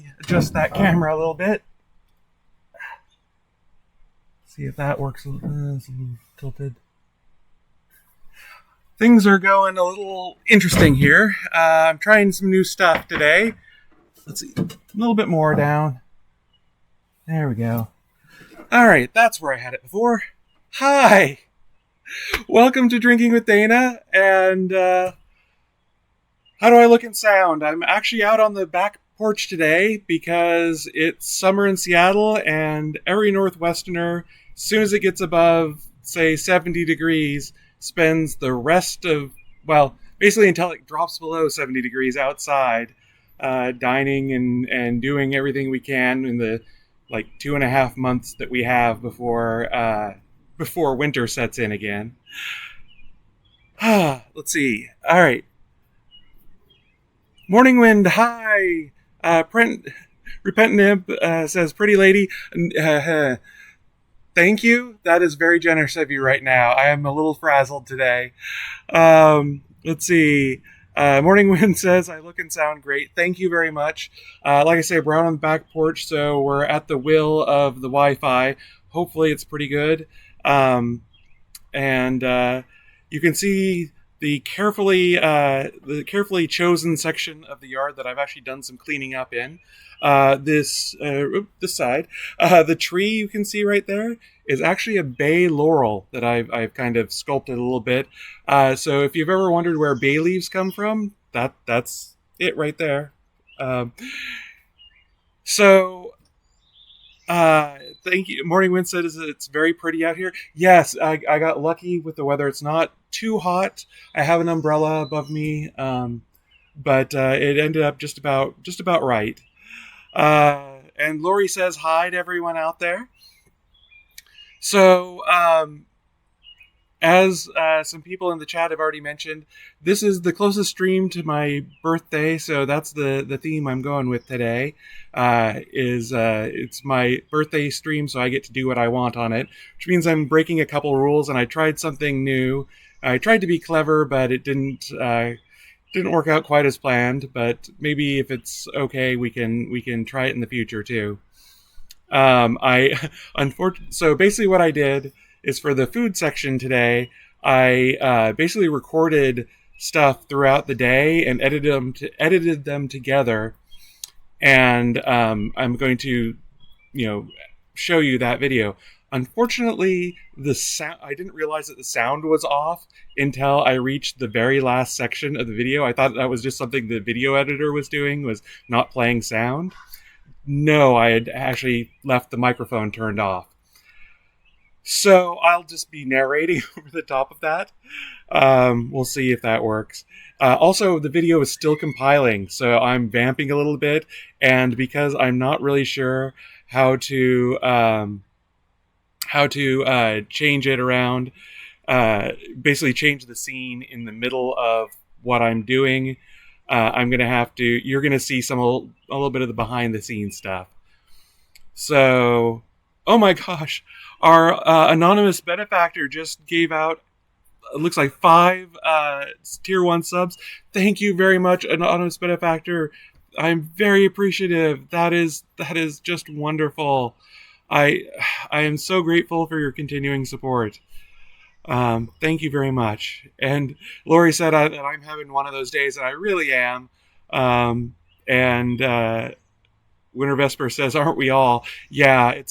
me adjust that camera a little bit. See if that works. It's a little tilted. Things are going a little interesting here. I'm trying some new stuff today. Let's see, a little bit more down. There we go. All right, that's where I had it before. Hi, welcome to Drinking with Dana. And how do I look and sound? I'm actually out on the back porch today because it's summer in Seattle, and every Northwesterner, as soon as it gets above, say, 70 degrees, spends the rest of, well, basically until it drops below 70 degrees outside, dining and doing everything we can in the 2.5 months that we have before winter sets in again. Let's see. All right. Morning Wind, hi. Repentant Imp says, pretty lady. Thank you. That is very generous of you right now. I am a little frazzled today. Let's see. Morning Wind says, I look and sound great. Thank you very much. Like I say, we're out on the back porch, so we're at the will of the Wi-Fi. Hopefully it's pretty good. And you can see the carefully chosen section of the yard that I've actually done some cleaning up in. This side, the tree you can see right there is actually a bay laurel that I've kind of sculpted a little bit. So if you've ever wondered where bay leaves come from, that's it right there. Thank you. Morning Wind said it's very pretty out here. Yes, I got lucky with the weather. It's not too hot. I have an umbrella above me, but it ended up just about right. And Lori says hi to everyone out there. So, as some people in the chat have already mentioned, this is the closest stream to my birthday, so that's the theme I'm going with today. It's my birthday stream, so I get to do what I want on it, which means I'm breaking a couple rules, and I tried something new. I tried to be clever, but it didn't work out quite as planned. But maybe if it's okay, we can try it in the future too. So basically what I did is for the food section today, I basically recorded stuff throughout the day and edited them together, and I'm going to, show you that video. Unfortunately, the sound, I didn't realize that the sound was off until I reached the very last section of the video. I thought that was just something the video editor was doing, was not playing sound. No, I had actually left the microphone turned off. So I'll just be narrating over the top of that. We'll see if that works. Also, the video is still compiling, so I'm vamping a little bit, and because I'm not really sure how to change it around, basically change the scene in the middle of what I'm doing, you're gonna see a little bit of the behind the scenes stuff. So, oh my gosh, our anonymous benefactor just gave out, it looks like 5 tier 1 subs. Thank you very much, anonymous benefactor. I'm very appreciative. That is just wonderful. I am so grateful for your continuing support. Thank you very much. And Lori said that I'm having one of those days, and I really am. Winter Vesper says, aren't we all? Yeah,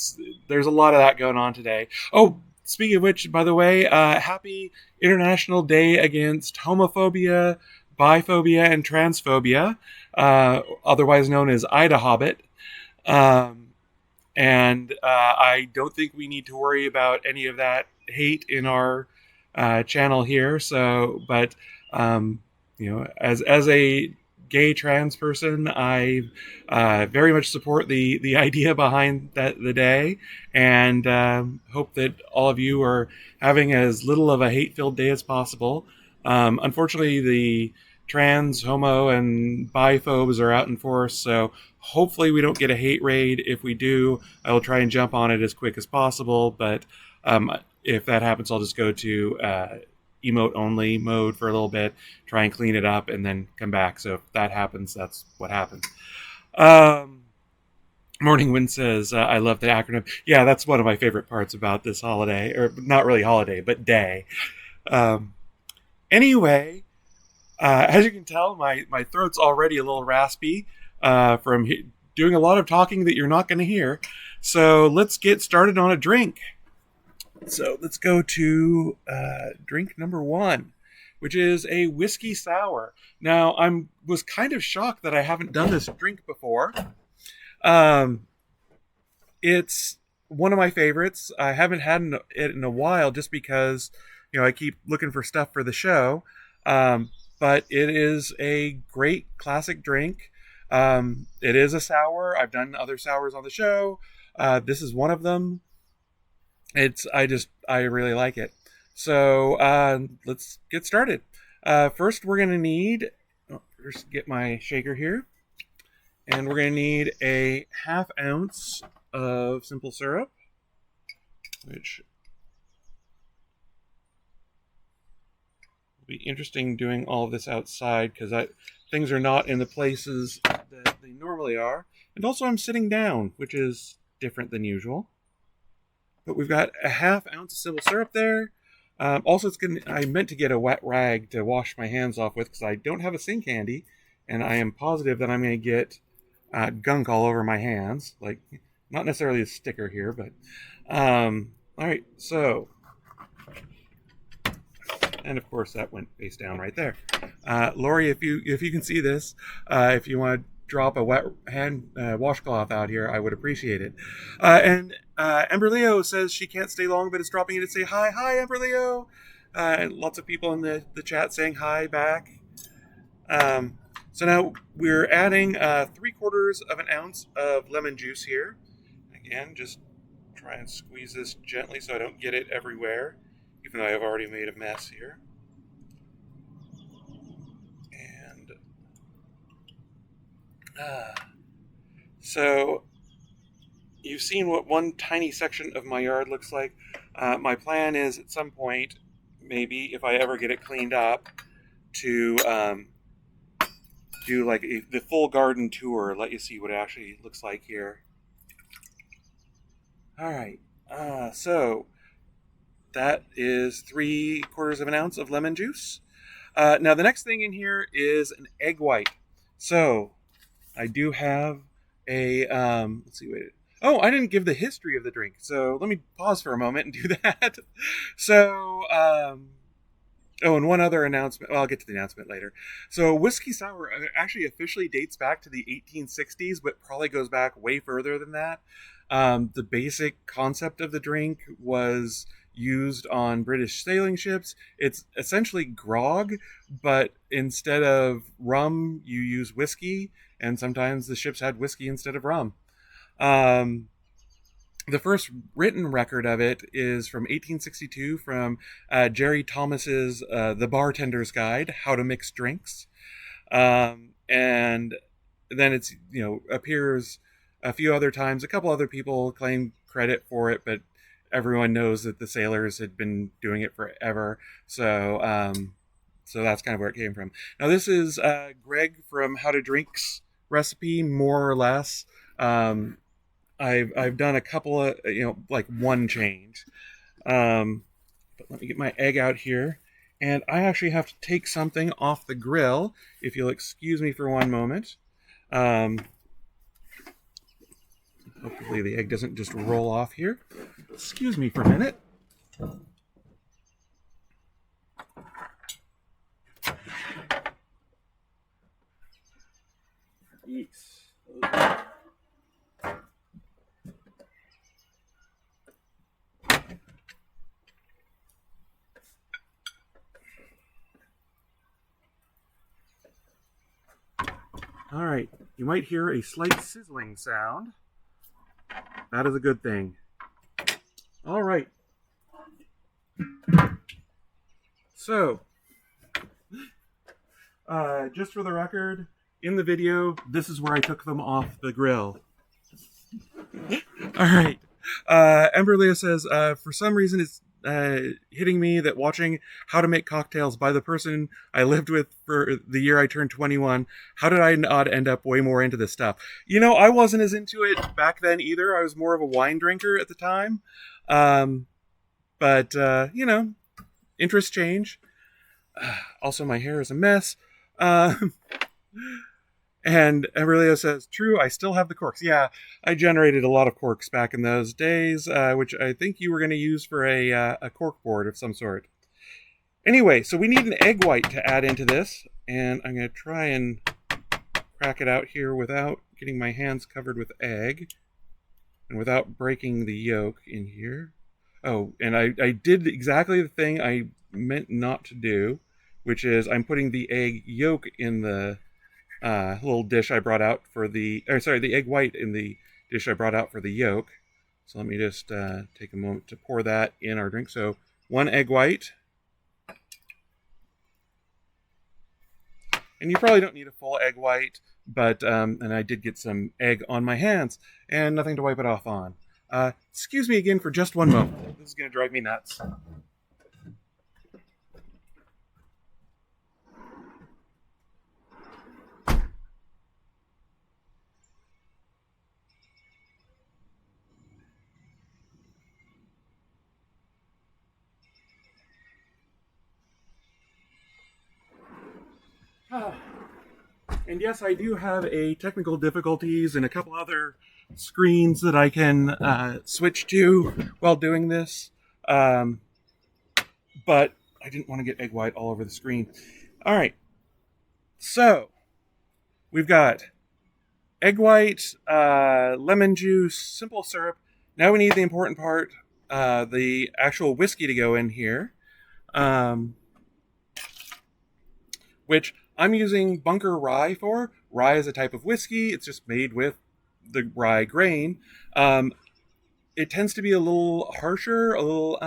there's a lot of that going on today. Oh, speaking of which, by the way, happy International Day Against Homophobia, Biphobia, and Transphobia, otherwise known as Ida Hobbit. And I don't think we need to worry about any of that hate in our channel here. So, but as a gay trans person, I very much support the idea behind the day, and hope that all of you are having as little of a hate-filled day as possible. Unfortunately, the trans, homo, and biphobes are out in force, so hopefully we don't get a hate raid. If we do, I will try and jump on it as quick as possible, but if that happens, I'll just go to emote only mode for a little bit, try and clean it up, and then come back. So if that happens, that's what happens. Morning Wind says, I love the acronym. Yeah, that's one of my favorite parts about this holiday, or not really holiday, but day. Um, anyway, as you can tell, my throat's already a little raspy from doing a lot of talking that you're not going to hear. So let's get started on a drink. So let's go to drink number one, which is a whiskey sour. Now, was kind of shocked that I haven't done this drink before. It's one of my favorites. I haven't had it in a while just because, I keep looking for stuff for the show. But it is a great classic drink. It is a sour. I've done other sours on the show. This is one of them. I really like it. So let's get started. First, we're gonna need. First, get my shaker here, and we're gonna need a 1/2 ounce of simple syrup, which will be interesting doing all of this outside because things are not in the places that they normally are, and also I'm sitting down, which is different than usual. But we've got a 1/2 ounce of simple syrup there. Also, I meant to get a wet rag to wash my hands off with because I don't have a sink handy, and I am positive that I'm going to get gunk all over my hands. Like, not necessarily a sticker here, but all right. So, and of course that went face down right there. Lori, if you can see this, if you want to drop a wet hand washcloth out here, I would appreciate it. And Ember Leo says she can't stay long, but is dropping in to say hi, Ember Leo. And lots of people in the chat saying hi back. So now we're adding 3/4 of an ounce of lemon juice here. Again, just try and squeeze this gently so I don't get it everywhere, even though I've already made a mess here. And so you've seen what one tiny section of my yard looks like. My plan is at some point, maybe if I ever get it cleaned up, to do like the full garden tour, let you see what it actually looks like here. All right, so that is 3/4 of an ounce of lemon juice. Now the next thing in here is an egg white. So I do have a let's see, wait. Oh, I didn't give the history of the drink, so let me pause for a moment and do that. So, and one other announcement. Well, I'll get to the announcement later. So, whiskey sour actually officially dates back to the 1860s, but probably goes back way further than that. The basic concept of the drink was used on British sailing ships. It's essentially grog, but instead of rum, you use whiskey, and sometimes the ships had whiskey instead of rum. The first written record of it is from 1862 from Jerry Thomas's The Bartender's Guide, How to Mix Drinks. And then it's, appears a few other times. A couple other people claim credit for it, but everyone knows that the sailors had been doing it forever. So that's kind of where it came from. Now this is Greg from How to Drinks recipe, more or less. I've done a couple of, like one change. But let me get my egg out here. And I actually have to take something off the grill, if you'll excuse me for one moment. Hopefully the egg doesn't just roll off here. Excuse me for a minute. Yes. All right, you might hear a slight sizzling sound. That is a good thing. All right. So, just for the record, in the video, this is where I took them off the grill. All right. Ember Leo says, for some reason, it's hitting me that watching How to Make Cocktails by the person I lived with for the year I turned 21, how did I not end up way more into this stuff? I wasn't as into it back then either. I was more of a wine drinker at the time. But interests change. Also, my hair is a mess. And Aurelio says, true, I still have the corks. Yeah, I generated a lot of corks back in those days, which I think you were going to use for a cork board of some sort. Anyway, so we need an egg white to add into this, and I'm going to try and crack it out here without getting my hands covered with egg and without breaking the yolk in here. Oh, and I did exactly the thing I meant not to do, which is I'm putting the egg yolk in the little dish I brought out for the egg white in the dish I brought out for the yolk. So let me just take a moment to pour that in our drink. So 1 egg white. And you probably don't need a full egg white, but, and I did get some egg on my hands and nothing to wipe it off on. Excuse me again for just one moment. This is going to drive me nuts. And yes, I do have a technical difficulties and a couple other screens that I can switch to while doing this. But I didn't want to get egg white all over the screen. All right. So we've got egg white, lemon juice, simple syrup. Now we need the important part, the actual whiskey to go in here. Which I'm using Bunker Rye for. Rye is a type of whiskey. It's just made with the rye grain. It tends to be a little harsher, a little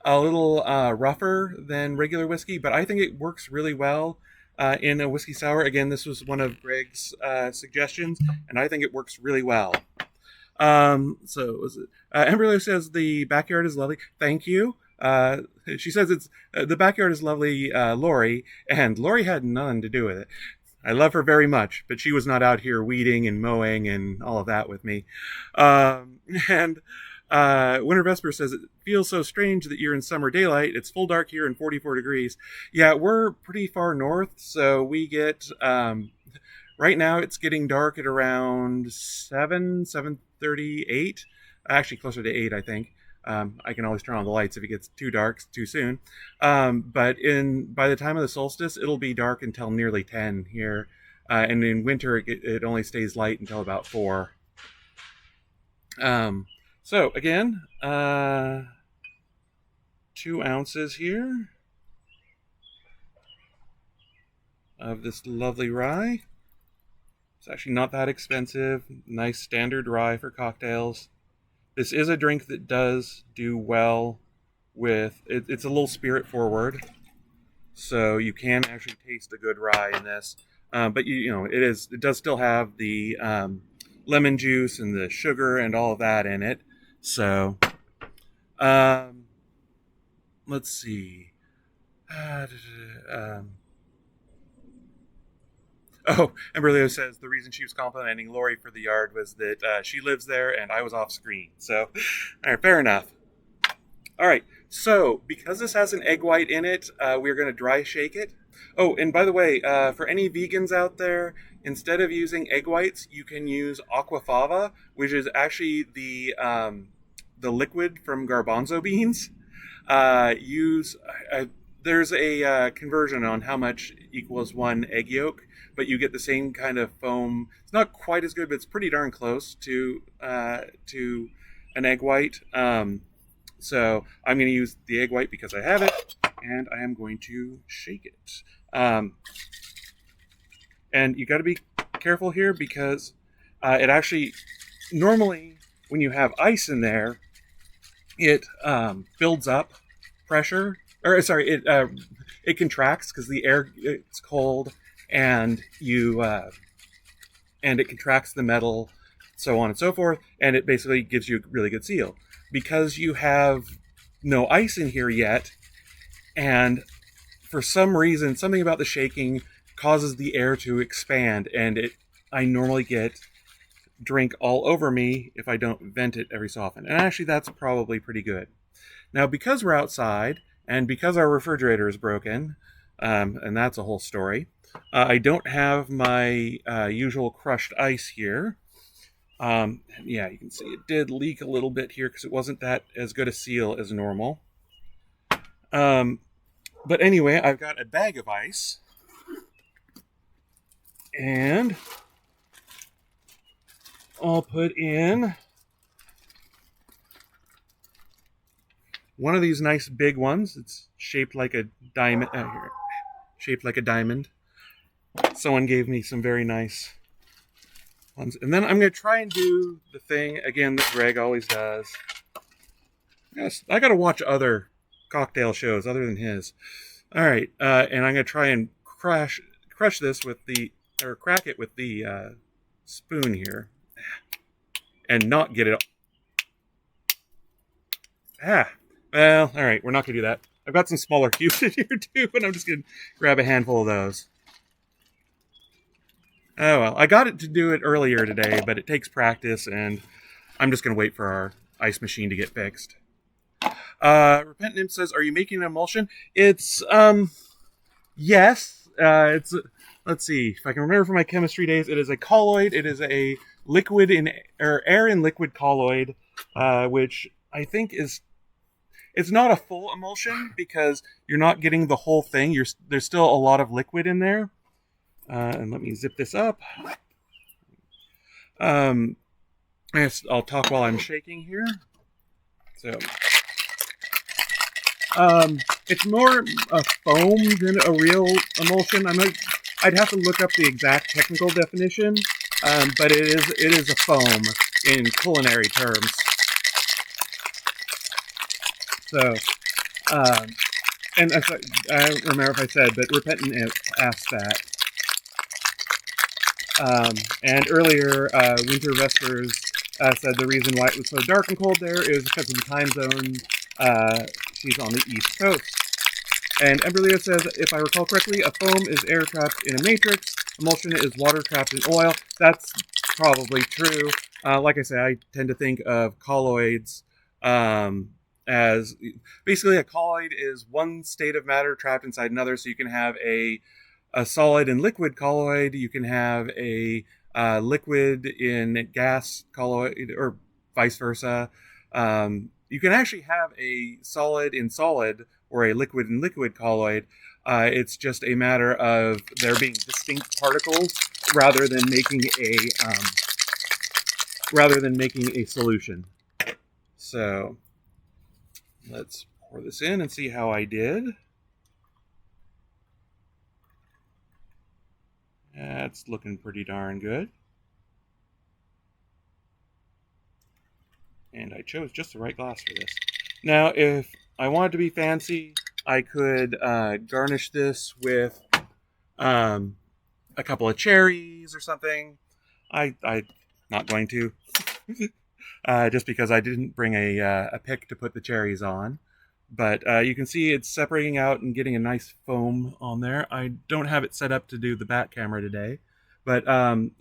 rougher than regular whiskey, but I think it works really well in a whiskey sour. Again, this was one of Greg's suggestions, and I think it works really well. Emberly says the backyard is lovely. Thank you. She says it's the backyard is lovely, Lori, and Lori had nothing to do with it. I love her very much, but she was not out here weeding and mowing and all of that with me. Winter Vesper says it feels so strange that you're in summer daylight. It's full dark here and 44 degrees. Yeah, we're pretty far north, so we get right now it's getting dark at around 7:38. Actually, closer to 8, I think. I can always turn on the lights if it gets too dark too soon. But by the time of the solstice, it'll be dark until nearly 10 here. And in winter, it only stays light until about 4. So again, 2 ounces here of this lovely rye. It's actually not that expensive. Nice standard rye for cocktails. This is a drink that does do well with it. It's a little spirit forward, so you can actually taste a good rye in this. But it does still have the lemon juice and the sugar and all of that in it. So, let's see. Oh, Emberleo says the reason she was complimenting Lori for the yard was that she lives there and I was off screen. So, all right, fair enough. All right, so because this has an egg white in it, we're going to dry shake it. Oh, and by the way, for any vegans out there, instead of using egg whites, you can use aquafaba, which is actually the liquid from garbanzo beans. There's a conversion on how much equals 1 egg yolk, but you get the same kind of foam. It's not quite as good, but it's pretty darn close to an egg white. So I'm going to use the egg white because I have it, and I am going to shake it. And you got to be careful here because it actually, normally when you have ice in there, it builds up pressure. It contracts because the air it's cold, and it contracts the metal so on and so forth, and it basically gives you a really good seal. Because you have no ice in here yet, and for some reason, something about the shaking causes the air to expand, and I normally get drink all over me if I don't vent it every so often. And actually, that's probably pretty good. Now, because we're outside, and because our refrigerator is broken, and that's a whole story, I don't have my usual crushed ice here. Yeah, you can see it did leak a little bit here because it wasn't that as good a seal as normal. But anyway, I've got a bag of ice, and I'll put in one of these nice big ones. It's shaped like a diamond. Here, shaped like a diamond. Someone gave me some very nice ones, and then I'm going to try and do the thing again that Greg always does. Yes, I got to watch other cocktail shows other than his. All right, and I'm going to try and crush this with crack it with the spoon here, and not get it. Well, all right, we're not going to do that. I've got some smaller cubes in here too, and I'm just going to grab a handful of those. Oh well, I got it to do it earlier today, but it takes practice, and I'm just going to wait for our ice machine to get fixed. Repentant Imp says, "Are you making an emulsion?" It's yes. It's let's see if I can remember from my chemistry days. It is a colloid. It is a liquid in or air in liquid colloid, which I think is. It's not a full emulsion because you're not getting the whole thing. There's still a lot of liquid in there. And let me zip this up. I'll talk while I'm shaking here. So, it's more a foam than a real emulsion. I'd have to look up the exact technical definition, but it is a foam in culinary terms. So, and I don't remember if I said, but Repentant Imp asked that. And earlier, Winter Vespers said the reason why it was so dark and cold there is because of the time zone. She's on the East Coast. And Emberleo says, if I recall correctly, a foam is air trapped in a matrix. Emulsion is water trapped in oil. That's probably true. Like I say, I tend to think of colloids as basically a colloid is one state of matter trapped inside another. So you can have a solid and liquid colloid. You can have a liquid in gas colloid, or vice versa. You can actually have a solid in solid or a liquid in liquid colloid. It's just a matter of there being distinct particles rather than making a solution. So let's pour this in and see how I did. That's looking pretty darn good. And I chose just the right glass for this. Now, if I wanted to be fancy, I could garnish this with a couple of cherries or something. I'm not going to, just because I didn't bring a pick to put the cherries on. But you can see it's separating out and getting a nice foam on there. I don't have it set up to do the back camera today, but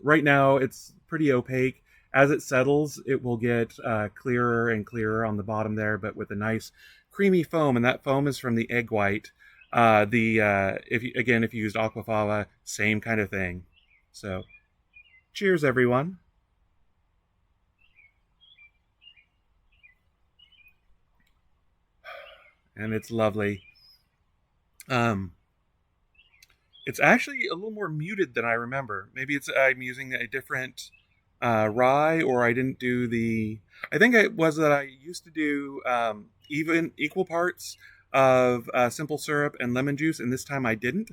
right now it's pretty opaque. As it settles, it will get clearer and clearer on the bottom there, but with a nice creamy foam, and that foam is from the egg white. If you used aquafaba, same kind of thing. So, cheers, everyone. And it's lovely. It's actually a little more muted than I remember. Maybe I'm using a different rye, or I didn't do the. I think it was that I used to do equal parts of simple syrup and lemon juice, and this time I didn't.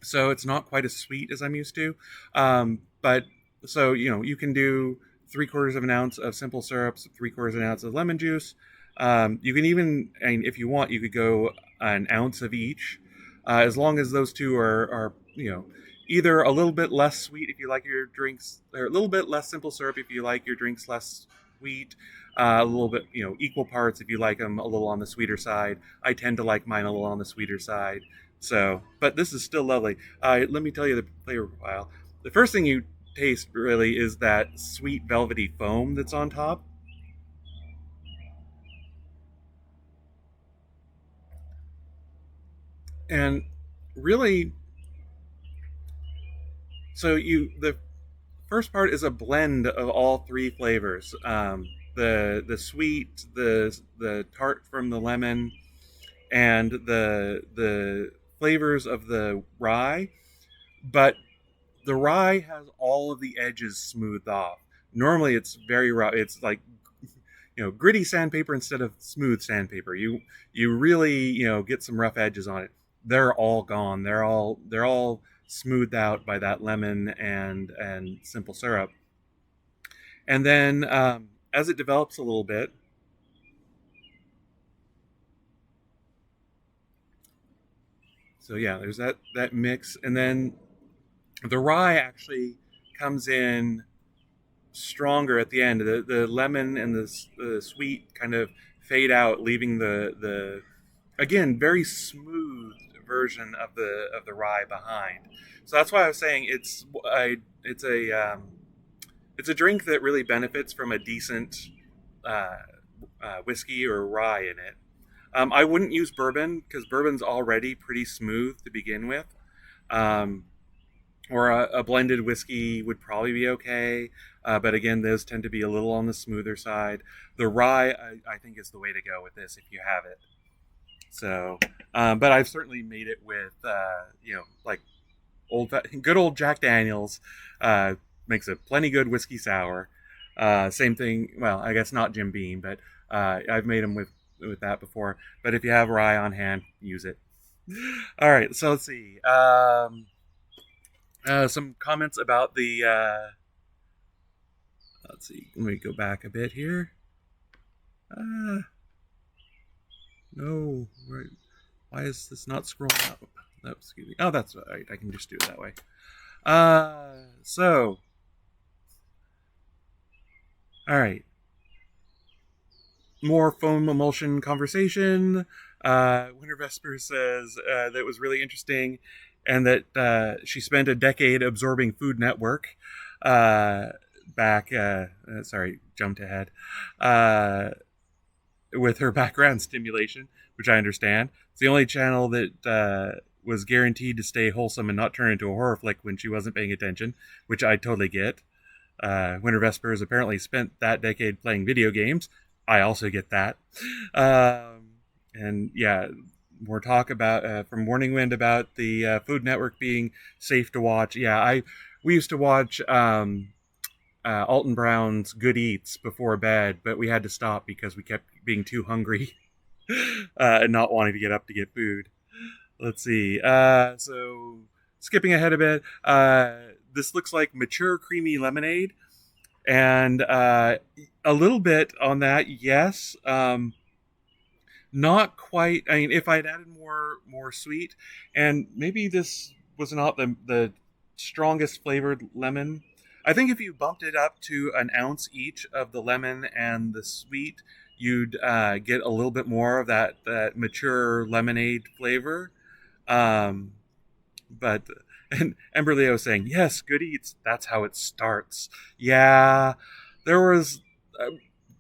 So it's not quite as sweet as I'm used to. But so you can do 3/4 of an ounce of simple syrups, 3/4 of an ounce of lemon juice. You can even, and if you want, you could go an ounce of each, as long as those two are either a little bit less sweet if you like your drinks, or a little bit less simple syrup if you like your drinks less sweet. A little bit, equal parts if you like them a little on the sweeter side. I tend to like mine a little on the sweeter side. So, but this is still lovely. Let me tell you the flavor profile. The first thing you taste really is that sweet velvety foam that's on top. And really, the first part is a blend of all three flavors. The sweet, the tart from the lemon, and the flavors of the rye. But the rye has all of the edges smoothed off. Normally, it's very raw. It's like gritty sandpaper instead of smooth sandpaper. You really get some rough edges on it. They're all gone. They're all smoothed out by that lemon and simple syrup. And then as it develops a little bit, so yeah, there's that mix, and then the rye actually comes in stronger at the end. The lemon and the sweet kind of fade out, leaving the again very smooth version of the rye behind. So that's why I was saying it's a drink that really benefits from a decent uh, whiskey or rye in it. I wouldn't use bourbon because bourbon's already pretty smooth to begin with. Um, or a blended whiskey would probably be okay. But again, those tend to be a little on the smoother side. The rye, I think, is the way to go with this if you have it. So, but I've certainly made it with, like good old Jack Daniels. Makes a plenty good whiskey sour. Same thing. Well, I guess not Jim Beam, but I've made them with that before. But if you have rye on hand, use it. All right, so let's see. Some comments about the. Let's see. Let me go back a bit here. No, right. Why is this not scrolling up? Oh, excuse me. Oh, that's right. I can just do it that way. So, all right. More foam emulsion conversation. Winter Vesper says that was really interesting, and that she spent a decade absorbing Food Network. Back, sorry, jumped ahead. With her background stimulation, which I understand. It's the only channel that was guaranteed to stay wholesome and not turn into a horror flick when she wasn't paying attention, which I totally get. Winter Vespers apparently spent that decade playing video games. I also get that. And yeah, more talk about from Morning Wind about the Food Network being safe to watch. Yeah, we used to watch Alton Brown's Good Eats before bed, but we had to stop because we kept being too hungry and not wanting to get up to get food. Let's see. So skipping ahead a bit, this looks like mature creamy lemonade, and a little bit on that. Yes, not quite. I mean, if I'd added more sweet, and maybe this was not the strongest flavored lemon. I think if you bumped it up to an ounce each of the lemon and the sweet, you'd get a little bit more of that mature lemonade flavor. Um, but and Ember Leo saying, "Yes, Good Eats. That's how it starts." Yeah, there was.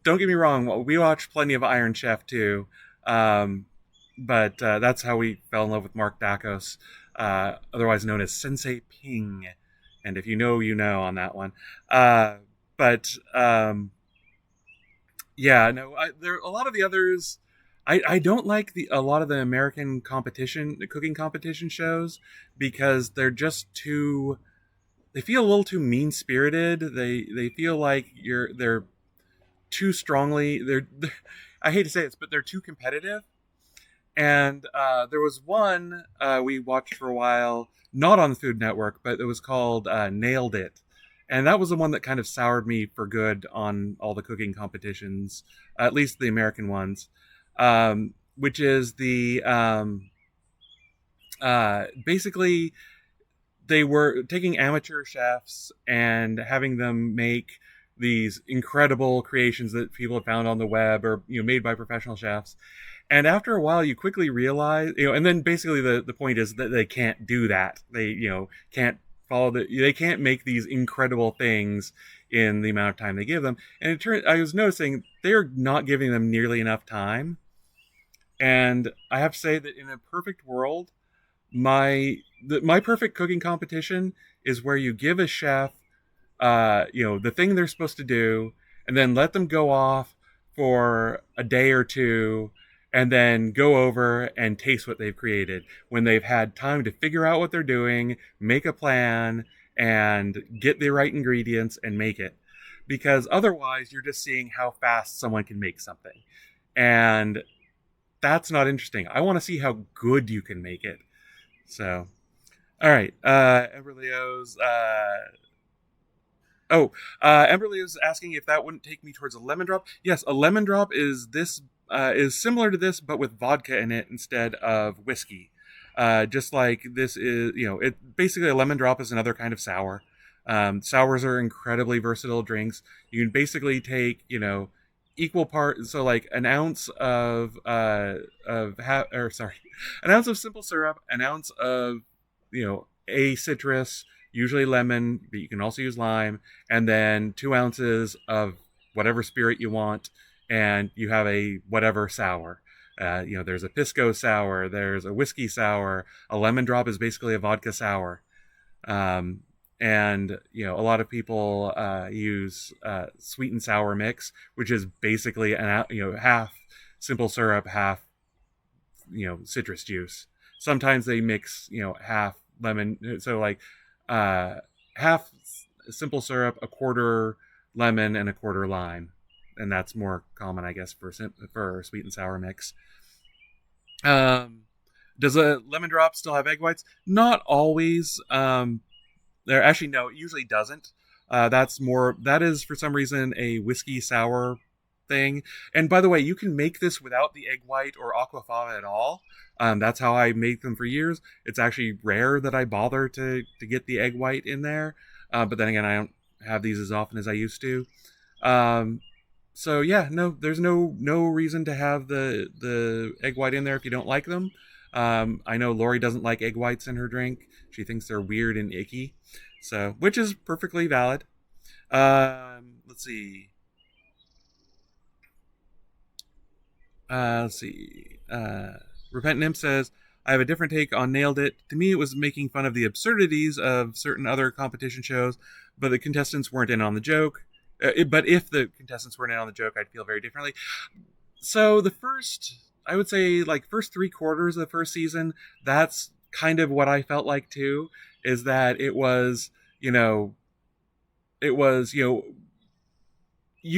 Don't get me wrong. We watched plenty of Iron Chef too, but that's how we fell in love with Mark Dacos, otherwise known as Sensei Ping. And if you know, you know on that one. But yeah, no, there a lot of the others. I don't like a lot of the American the cooking competition shows, because they're just too. They feel a little too mean spirited. They feel like they're too strongly. I hate to say this, but they're too competitive. And there was one we watched for a while, not on the Food Network, but it was called Nailed It. And that was the one that kind of soured me for good on all the cooking competitions, at least the American ones, which is basically they were taking amateur chefs and having them make these incredible creations that people have found on the web or made by professional chefs. And after a while, you quickly realize, and then basically the point is that they can't do that. They, can't they can't make these incredible things in the amount of time they give them. And I was noticing they're not giving them nearly enough time. And I have to say that in a perfect world, my perfect cooking competition is where you give a chef, the thing they're supposed to do, and then let them go off for a day or two, and then go over and taste what they've created when they've had time to figure out what they're doing, make a plan, and get the right ingredients and make it. Because otherwise, you're just seeing how fast someone can make something. And that's not interesting. I want to see how good you can make it. So, all right. Emberleo's. Emberleo's asking if that wouldn't take me towards a lemon drop. Yes, a lemon drop is similar to this, but with vodka in it instead of whiskey. Just like this is, it basically a lemon drop is another kind of sour. Sours are incredibly versatile drinks. You can basically take, equal part, so like an ounce of an ounce of simple syrup, an ounce of a citrus, usually lemon, but you can also use lime, and then 2 ounces of whatever spirit you want, and you have a whatever sour. There's a pisco sour, there's a whiskey sour, a lemon drop is basically a vodka sour. And a lot of people use sweet and sour mix, which is basically half simple syrup, half citrus juice. Sometimes they mix half lemon, so like half simple syrup, a quarter lemon, and a quarter lime, and that's more common, I guess, for sweet and sour mix. Does a lemon drop still have egg whites? Not always. There actually no, it usually doesn't. That is for some reason a whiskey sour thing. And by the way, you can make this without the egg white or aquafaba at all. That's how I make them for years. It's actually rare that I bother to get the egg white in there. But then again, I don't have these as often as I used to. So yeah, no, there's no reason to have the egg white in there if you don't like them. I know Lori doesn't like egg whites in her drink. She thinks they're weird and icky. So, which is perfectly valid. Let's see. Repent Nymph says, I have a different take on Nailed It. To me, it was making fun of the absurdities of certain other competition shows, but the contestants weren't in on the joke. But if the contestants weren't in on the joke, I'd feel very differently. So I would say first 3/4 of the first season, that's kind of what I felt like too, is that you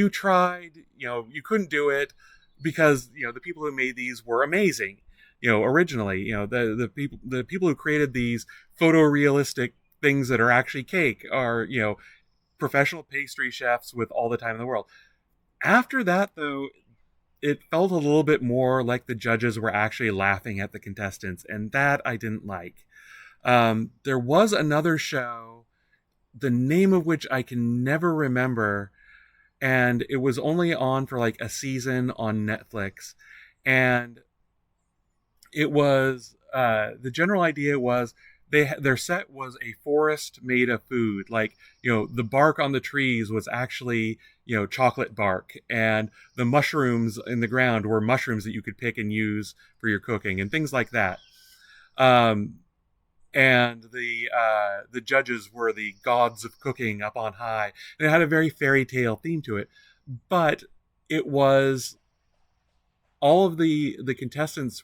tried, you couldn't do it because, the people who made these were amazing, originally, the people who created these photorealistic things that are actually cake are, professional pastry chefs with all the time in the world. After that, though, it felt a little bit more like the judges were actually laughing at the contestants, and that I didn't like. There was another show, the name of which I can never remember, and it was only on for like a season on Netflix, and it was the general idea was their set was a forest made of food. Like, the bark on the trees was actually, chocolate bark, and the mushrooms in the ground were mushrooms that you could pick and use for your cooking and things like that. And the judges were the gods of cooking up on high. And it had a very fairy tale theme to it, but it was all of the contestants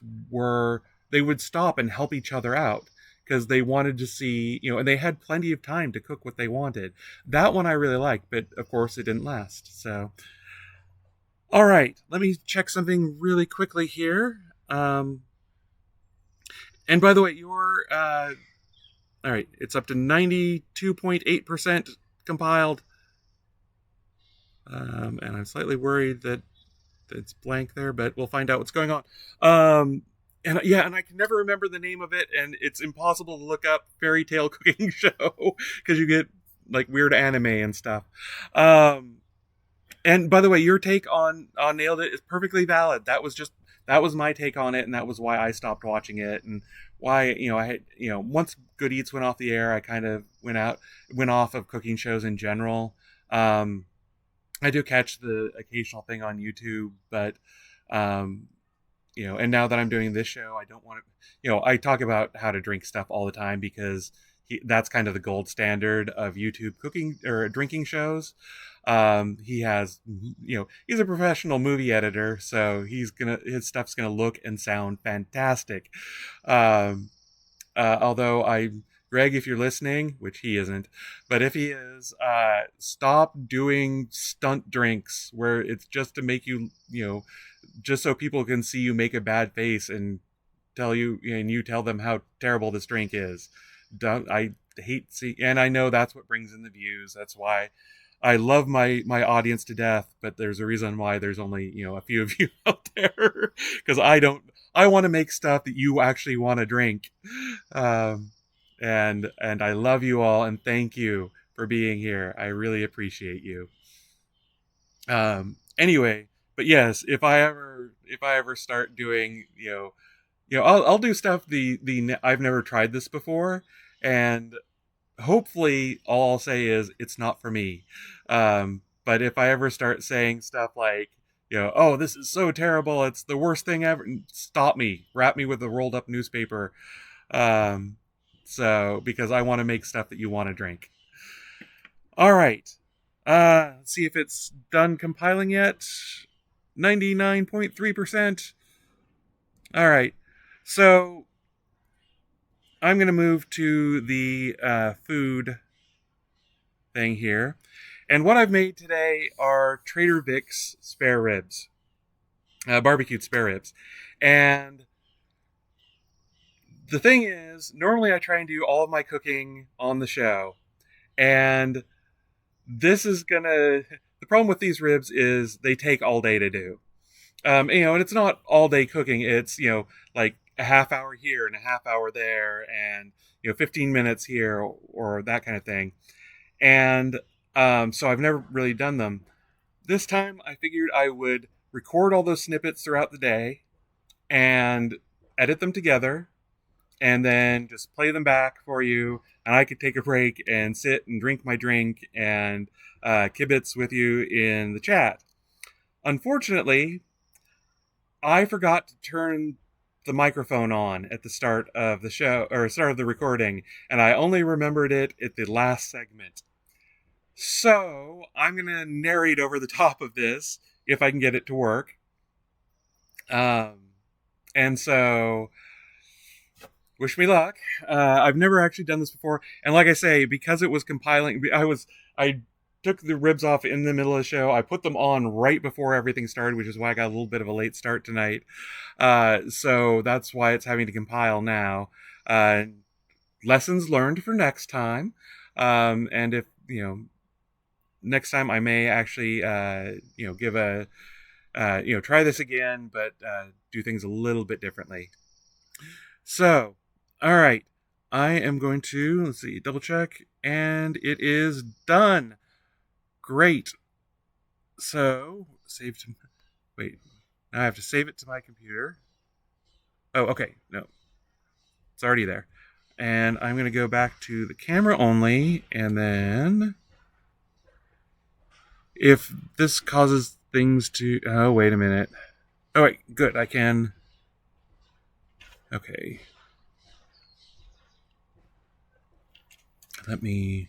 they would stop and help each other out because they wanted to see, and they had plenty of time to cook what they wanted. That one I really liked, but of course it didn't last. So, all right, let me check something really quickly here. And by the way, all right, it's up to 92.8% compiled. And I'm slightly worried that it's blank there, but we'll find out what's going on. and yeah, and I can never remember the name of it, and it's impossible to look up fairy tale cooking show because you get like weird anime and stuff. Um, and by the way, your take on Nailed It is perfectly valid. That was my take on it, and that was why I stopped watching it, and why I had once Good Eats went off the air, I kind of went off of cooking shows in general. Um, I do catch the occasional thing on YouTube, but um, and now that I'm doing this show, I don't want to, I talk about how to drink stuff all the time because that's kind of the gold standard of YouTube cooking or drinking shows. He has, he's a professional movie editor, so his stuff's gonna look and sound fantastic. Um, although Greg, if you're listening, which he isn't, but if he is, stop doing stunt drinks where it's just to make you, just so people can see you make a bad face and you tell them how terrible this drink is. Don't I hate see, and I know that's what brings in the views. That's why I love my audience to death, but there's a reason why there's only a few of you out there because I want to make stuff that you actually want to drink, um, and I love you all and thank you for being here. I really appreciate you. Anyway, but yes, if I ever start doing I'll do stuff I've never tried this before, and hopefully all I'll say is it's not for me. But if I ever start saying stuff like, oh, this is so terrible, it's the worst thing ever, stop me, wrap me with a rolled up newspaper. Um, so, because I want to make stuff that you want to drink. All right. Let's see if it's done compiling yet. 99.3%. All right. So, I'm going to move to the food thing here. And what I've made today are Trader Vic's spare ribs, barbecued spare ribs. And the thing is, normally I try and do all of my cooking on the show. And the problem with these ribs is they take all day to do. And it's not all day cooking. It's, like a half hour here and a half hour there and, 15 minutes here or that kind of thing. And so I've never really done them. This time I figured I would record all those snippets throughout the day and edit them together and then just play them back for you. And I could take a break and sit and drink my drink and kibitz with you in the chat. Unfortunately, I forgot to turn the microphone on at the start of the show or start of the recording, and I only remembered it at the last segment. So I'm going to narrate over the top of this if I can get it to work. And so wish me luck. I've never actually done this before. And like I say, because it was compiling, I took the ribs off in the middle of the show. I put them on right before everything started, which is why I got a little bit of a late start tonight. So that's why it's having to compile now. Lessons learned for next time. And if, next time I may actually, give a, try this again, but do things a little bit differently. So, all right. I am going to, let's see, double check, and it is done. Great. So, wait, now I have to save it to my computer. Oh, okay, no. It's already there. And I'm going to go back to the camera only, and then if this causes things to, oh, wait a minute. Oh, wait, good, I can, okay. Let me,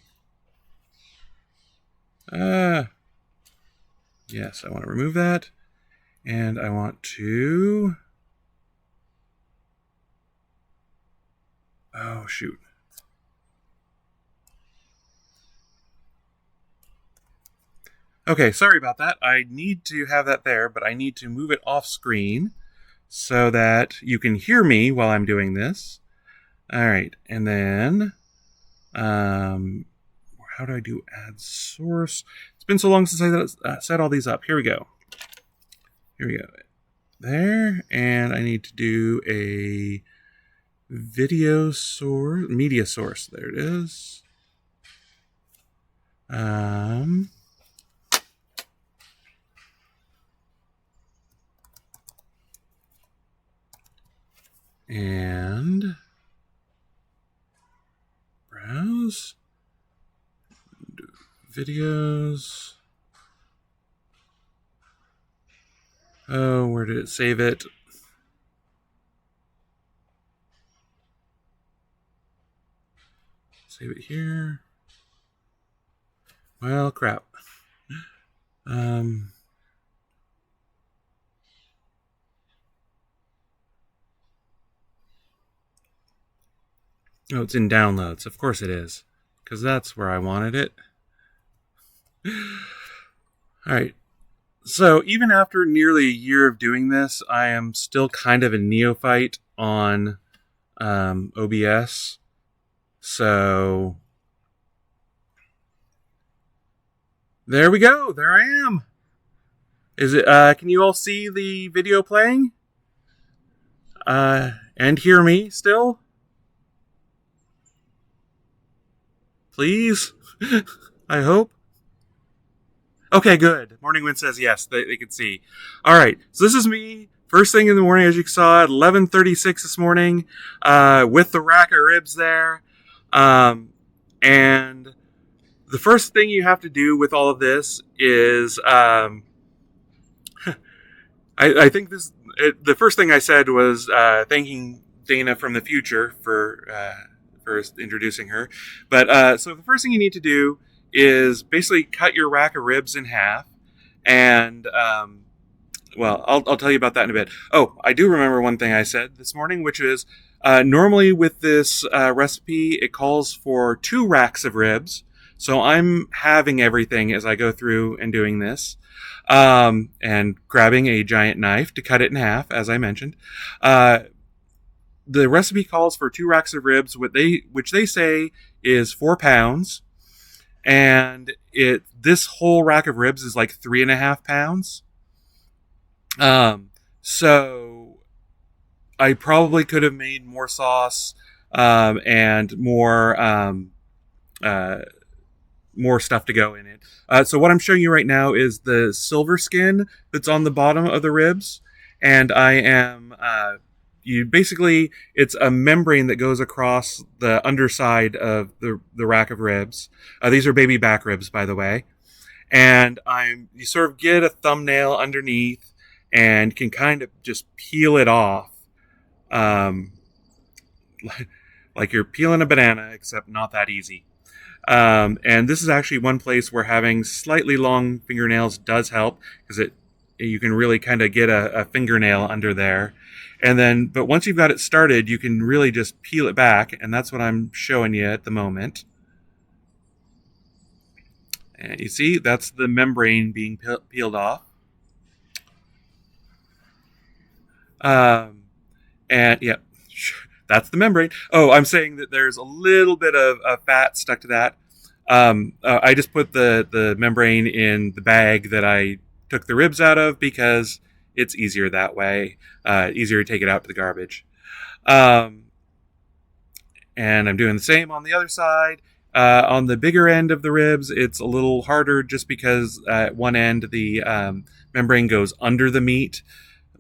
yes, I want to remove that. And I want to, oh, shoot. Okay, sorry about that. I need to have that there, but I need to move it off screen so that you can hear me while I'm doing this. All right, and then, how do I do add source? It's been so long since I set all these up. Here we go. there, and I need to do a media source. There it is. And browse videos. Oh, where did it save it? Save it here. Well, crap. Oh, it's in downloads. Of course it is, because that's where I wanted it. All right. So even after nearly a year of doing this, I am still kind of a neophyte on OBS. So there we go. There I am. Is it? Can you all see the video playing? And hear me still? Please? I hope. Okay, good. Morning Wind says yes, they can see. All right, so this is me. First thing in the morning, as you saw, at 11:36 this morning, with the rack of ribs there. And the first thing you have to do with all of this is, I think the first thing I said was thanking Dana from the future for introducing her. But so the first thing you need to do is basically cut your rack of ribs in half. And, well, I'll tell you about that in a bit. Oh, I do remember one thing I said this morning, which is normally with this recipe, it calls for 2 racks of ribs. So I'm halving everything as I go through and doing this. And grabbing a giant knife to cut it in half, as I mentioned. The recipe calls for 2 racks of ribs, which they say is 4 pounds. And this whole rack of ribs is like 3.5 pounds. So I probably could have made more sauce, and more stuff to go in it. So what I'm showing you right now is the silver skin that's on the bottom of the ribs. And I am, it's a membrane that goes across the underside of the rack of ribs. These are baby back ribs, by the way. And you sort of get a thumbnail underneath and can kind of just peel it off. Like you're peeling a banana, except not that easy. And this is actually one place where having slightly long fingernails does help, because you can really kind of get a fingernail under there. And then, but once you've got it started, you can really just peel it back, and that's what I'm showing you at the moment. And you see, that's the membrane being peeled off. And yeah, that's the membrane. Oh, I'm saying that there's a little bit of fat stuck to that. I just put the membrane in the bag that I took the ribs out of, because it's easier that way. Easier to take it out to the garbage. And I'm doing the same on the other side. On the bigger end of the ribs, it's a little harder just because at one end the membrane goes under the meat,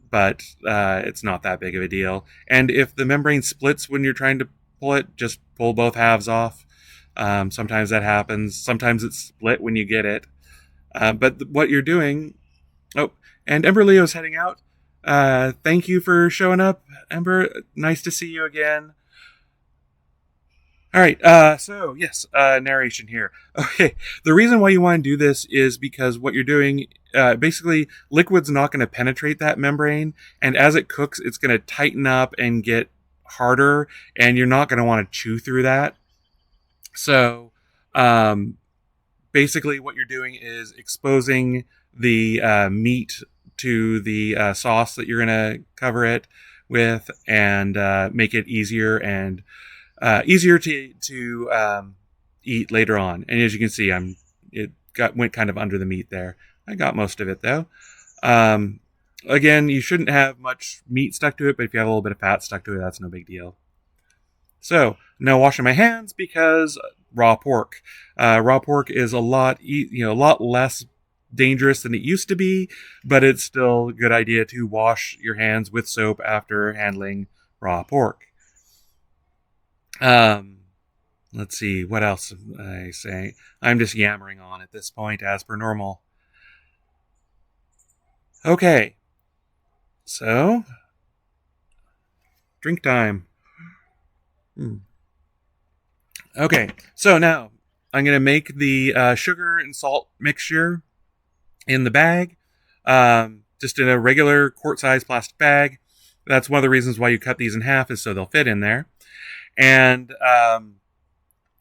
but it's not that big of a deal. And if the membrane splits when you're trying to pull it, just pull both halves off. Sometimes that happens. Sometimes it's split when you get it. But what you're doing... Oh, and Ember Leo's heading out. Thank you for showing up, Ember. Nice to see you again. All right, so yes, narration here. Okay, the reason why you want to do this is because what you're doing, basically, liquid's not going to penetrate that membrane, and as it cooks, it's going to tighten up and get harder, and you're not going to want to chew through that. So, basically, what you're doing is exposing the meat to the sauce that you're going to cover it with, and make it easier and easier to eat later on. And as you can see, went kind of under the meat there. I got most of it though. Again, you shouldn't have much meat stuck to it, but if you have a little bit of fat stuck to it, that's no big deal. So, now washing my hands because raw pork. Raw pork is a lot less dangerous than it used to be, but it's still a good idea to wash your hands with soap after handling raw pork. Um, let's see, what else am I saying? I'm just yammering on at this point, as per normal. Okay, so drink time. Okay, so now I'm going to make the sugar and salt mixture in the bag, just in a regular quart-sized plastic bag. That's one of the reasons why you cut these in half, is so they'll fit in there. And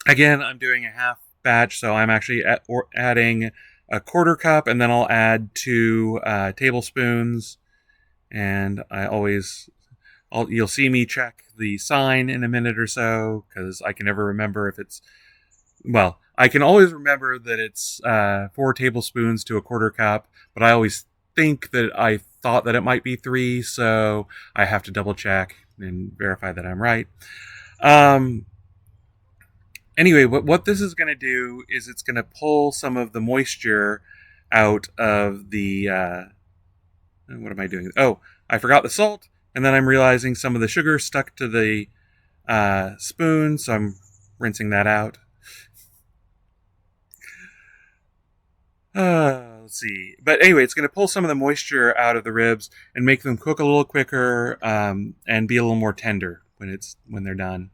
again, I'm doing a half batch, so I'm actually adding a quarter cup, and then I'll add 2 tablespoons. And you'll see me check the sign in a minute or so, because I can never remember if it's, well, I can always remember that it's 4 tablespoons to a quarter cup, but I always think that I thought that it might be 3, so I have to double check and verify that I'm right. Anyway, what this is going to do is it's going to pull some of the moisture out of the, what am I doing? Oh, I forgot the salt, and then I'm realizing some of the sugar stuck to the spoon, so I'm rinsing that out. Let's see. But anyway, it's going to pull some of the moisture out of the ribs and make them cook a little quicker, and be a little more tender when they're done.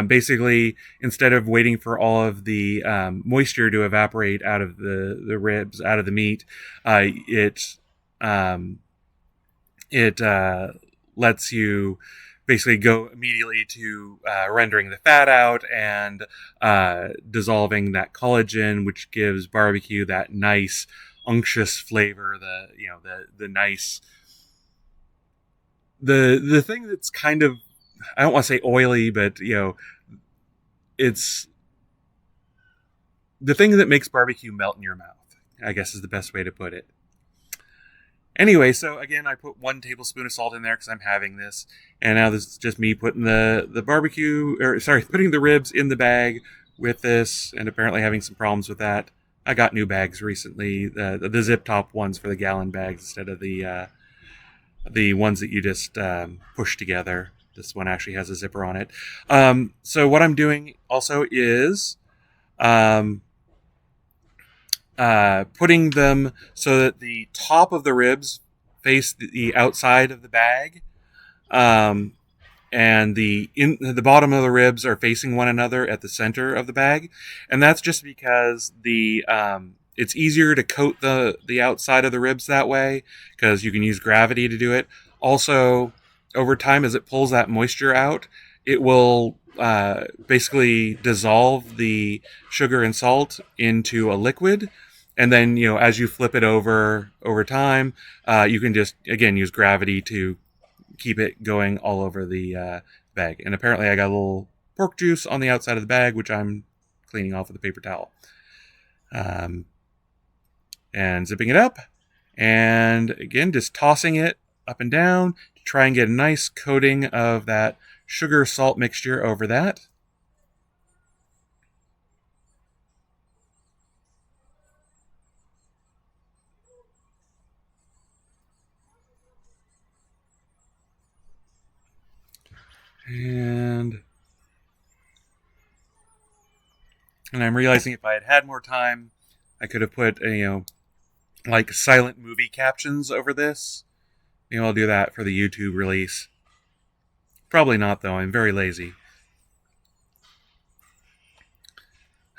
Basically, instead of waiting for all of the moisture to evaporate out of the ribs, out of the meat, it lets you basically go immediately to rendering the fat out and dissolving that collagen, which gives barbecue that nice unctuous flavor. The nice, the thing that's kind of, I don't want to say oily, but it's the thing that makes barbecue melt in your mouth, I guess, is the best way to put it. Anyway, so again, I put 1 tablespoon of salt in there because I'm having this, and now this is just me putting putting the ribs in the bag with this, and apparently having some problems with that. I got new bags recently, the zip top ones for the gallon bags instead of the ones that you just push together. This one actually has a zipper on it. So what I'm doing also is putting them so that the top of the ribs face the outside of the bag, and the bottom of the ribs are facing one another at the center of the bag, and that's just because it's easier to coat the outside of the ribs that way, because you can use gravity to do it. Also, over time, as it pulls that moisture out, it will basically dissolve the sugar and salt into a liquid. And then, as you flip it over time, you can just, again, use gravity to keep it going all over the bag. And apparently I got a little pork juice on the outside of the bag, which I'm cleaning off with a paper towel. And zipping it up. And again, just tossing it up and down to try and get a nice coating of that sugar salt mixture over that. And I'm realizing if I had had more time, I could have put like silent movie captions over this. Maybe I'll do that for the YouTube release. Probably not, though. I'm very lazy.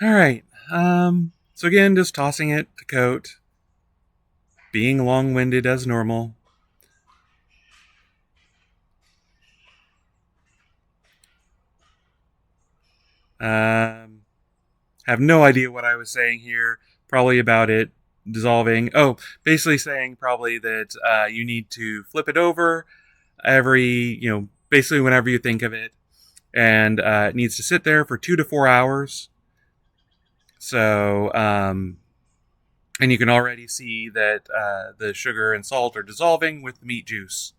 All right. So again, just tossing it to coat, being long-winded as normal. Have no idea what I was saying here. Probably about it dissolving. Oh, basically saying probably that you need to flip it over basically whenever you think of it. And it needs to sit there for 2 to 4 hours. So, And you can already see that the sugar and salt are dissolving with the meat juice.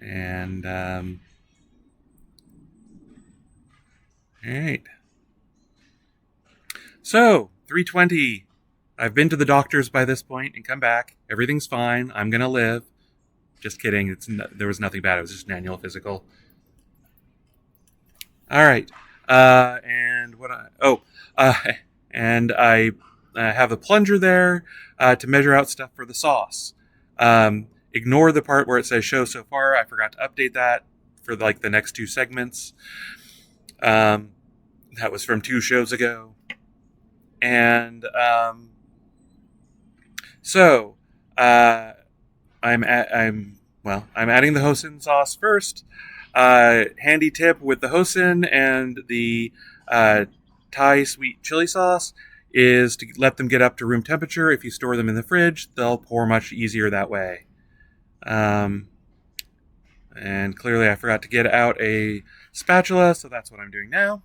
And, all right. So, 3:20. I've been to the doctors by this point and come back. Everything's fine. I'm going to live. Just kidding. There was nothing bad. It was just an annual physical. All right. And what I... Oh, uh, and I have a plunger there to measure out stuff for the sauce. Ignore the part where it says show so far. I forgot to update that for like the next two segments. That was from 2 shows ago. And so I'm adding the hoisin sauce first. Handy tip with the hoisin and the Thai sweet chili sauce is to let them get up to room temperature. If you store them in the fridge, they'll pour much easier that way. And clearly I forgot to get out a spatula, so that's what I'm doing now.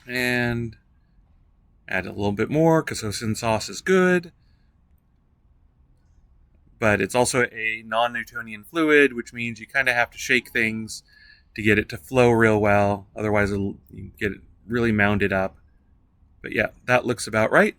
And add a little bit more because hoisin sauce is good. But it's also a non-Newtonian fluid, which means you kind of have to shake things to get it to flow real well. Otherwise, you get it really mounded up. But yeah, that looks about right.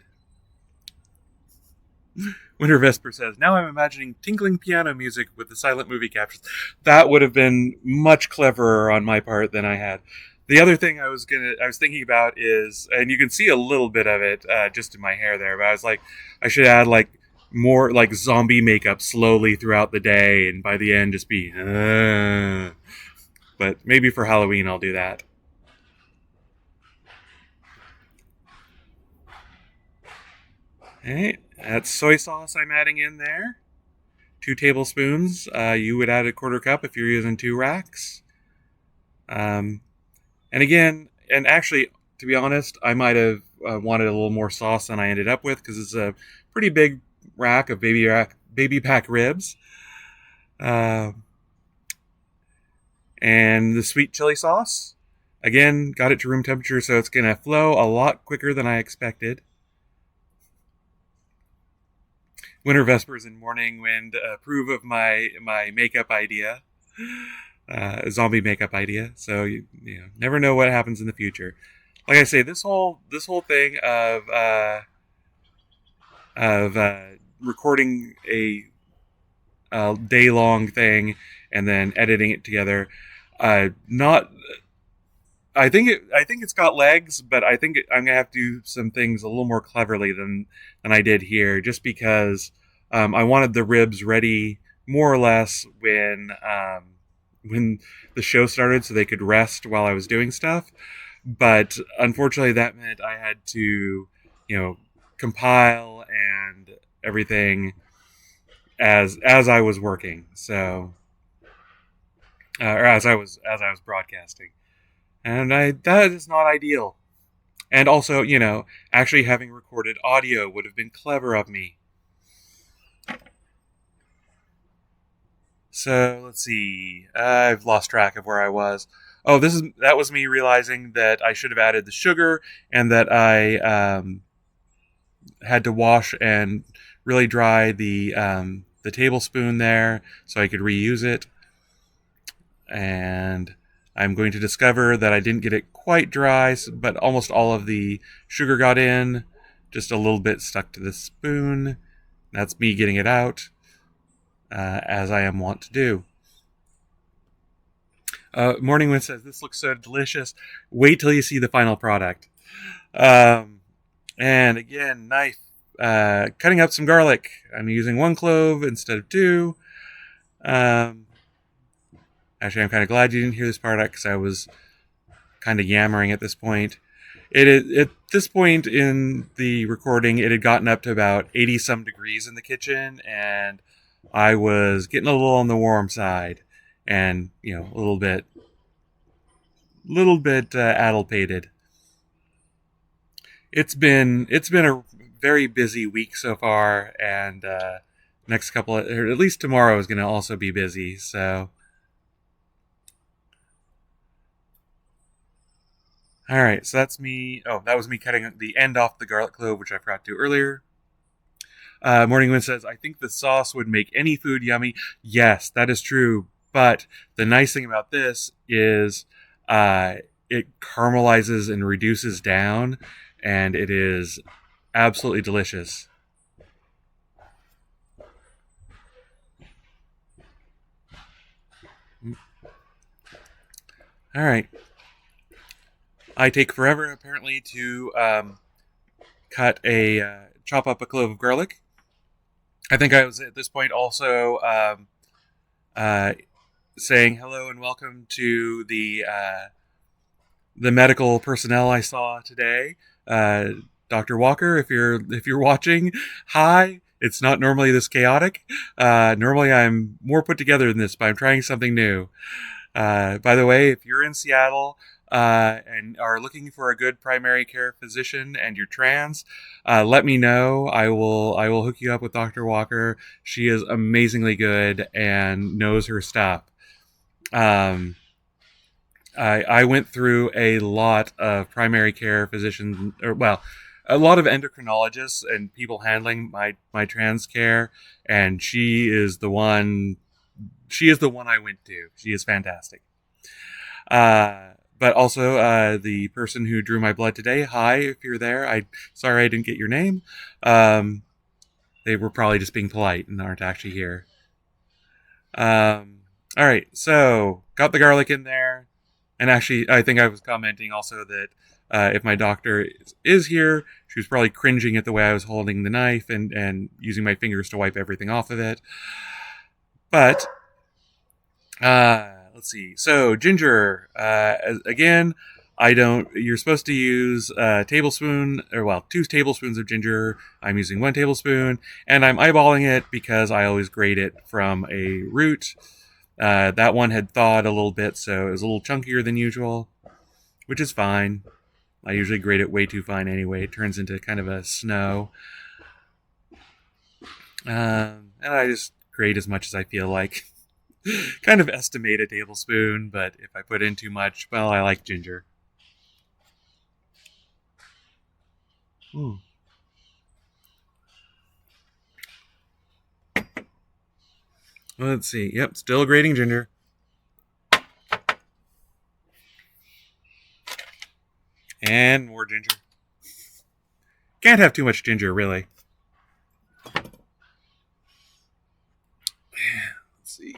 Winter Vesper says, now I'm imagining tinkling piano music with the silent movie captions. That would have been much cleverer on my part than I had. The other thing I was thinking about is, and you can see a little bit of it just in my hair there, but I was like, I should add like more like zombie makeup slowly throughout the day, and by the end just be. But maybe for Halloween I'll do that. All right, that's soy sauce I'm adding in there. 2 tablespoons. You would add a quarter cup if you're using 2 racks. And again, and actually, to be honest, I might have wanted a little more sauce than I ended up with because it's a pretty big rack of baby pack ribs. And the sweet chili sauce. Again, got it to room temperature, so it's going to flow a lot quicker than I expected. Winter Vespers and Morning Wind approve of my makeup idea. Zombie makeup idea. So you never know what happens in the future. Like I say, this whole thing of recording a day long thing and then editing it together, not. I think it's got legs, but I think I'm gonna have to do some things a little more cleverly than I did here, just because I wanted the ribs ready more or less when the show started, so they could rest while I was doing stuff. But unfortunately, that meant I had to, compile and everything as I was working. So, or as I was broadcasting. And that is not ideal. And also, actually having recorded audio would have been clever of me. So, let's see. I've lost track of where I was. Oh, that was me realizing that I should have added the sugar and that I had to wash and really dry the tablespoon there so I could reuse it. And I'm going to discover that I didn't get it quite dry, but almost all of the sugar got in, just a little bit stuck to the spoon. That's me getting it out, as I am wont to do. Morning Wind says, this looks so delicious. Wait till you see the final product. And again, knife, cutting up some garlic. I'm using 1 clove instead of 2. Actually, I'm kind of glad you didn't hear this part because I was kind of yammering at this point. At this point in the recording, it had gotten up to about 80-some degrees in the kitchen, and I was getting a little on the warm side, and a little bit addlepated. It's been a very busy week so far, and next couple, or at least tomorrow, is going to also be busy. So. All right, so that's me. Oh, that was me cutting the end off the garlic clove, which I forgot to do earlier. Morning Wind says, I think the sauce would make any food yummy. Yes, that is true. But the nice thing about this is uh, it caramelizes and reduces down, and it is absolutely delicious. All right. I take forever, apparently, to chop up a clove of garlic. I think I was at this point also uh, saying hello and welcome to the medical personnel I saw today. Dr. Walker, if you're watching, hi. It's not normally this chaotic. Normally I'm more put together than this, but I'm trying something new. By the way, if you're in Seattle and are looking for a good primary care physician and you're trans, let me know. I will hook you up with Dr. Walker. She is amazingly good and knows her stuff. Um, I went through a lot of primary care physicians, a lot of endocrinologists and people handling my trans care, and she is the one. She is the one I went to. She is fantastic. But also the person who drew my blood today. Hi, if you're there. Sorry I didn't get your name. They were probably just being polite and aren't actually here. All right, so got the garlic in there. And actually, I think I was commenting also that if my doctor is here, she was probably cringing at the way I was holding the knife and using my fingers to wipe everything off of it. But let's see. So ginger, again, you're supposed to use a tablespoon, 2 tablespoons of ginger. I'm using 1 tablespoon, and I'm eyeballing it because I always grate it from a root. That one had thawed a little bit, so it was a little chunkier than usual, which is fine. I usually grate it way too fine anyway. It turns into kind of a snow. And I just grate as much as I feel like. Kind of estimate a tablespoon, but if I put in too much, well, I like ginger. Ooh. Let's see. Yep, still grating ginger. And more ginger. Can't have too much ginger, really. Let's see.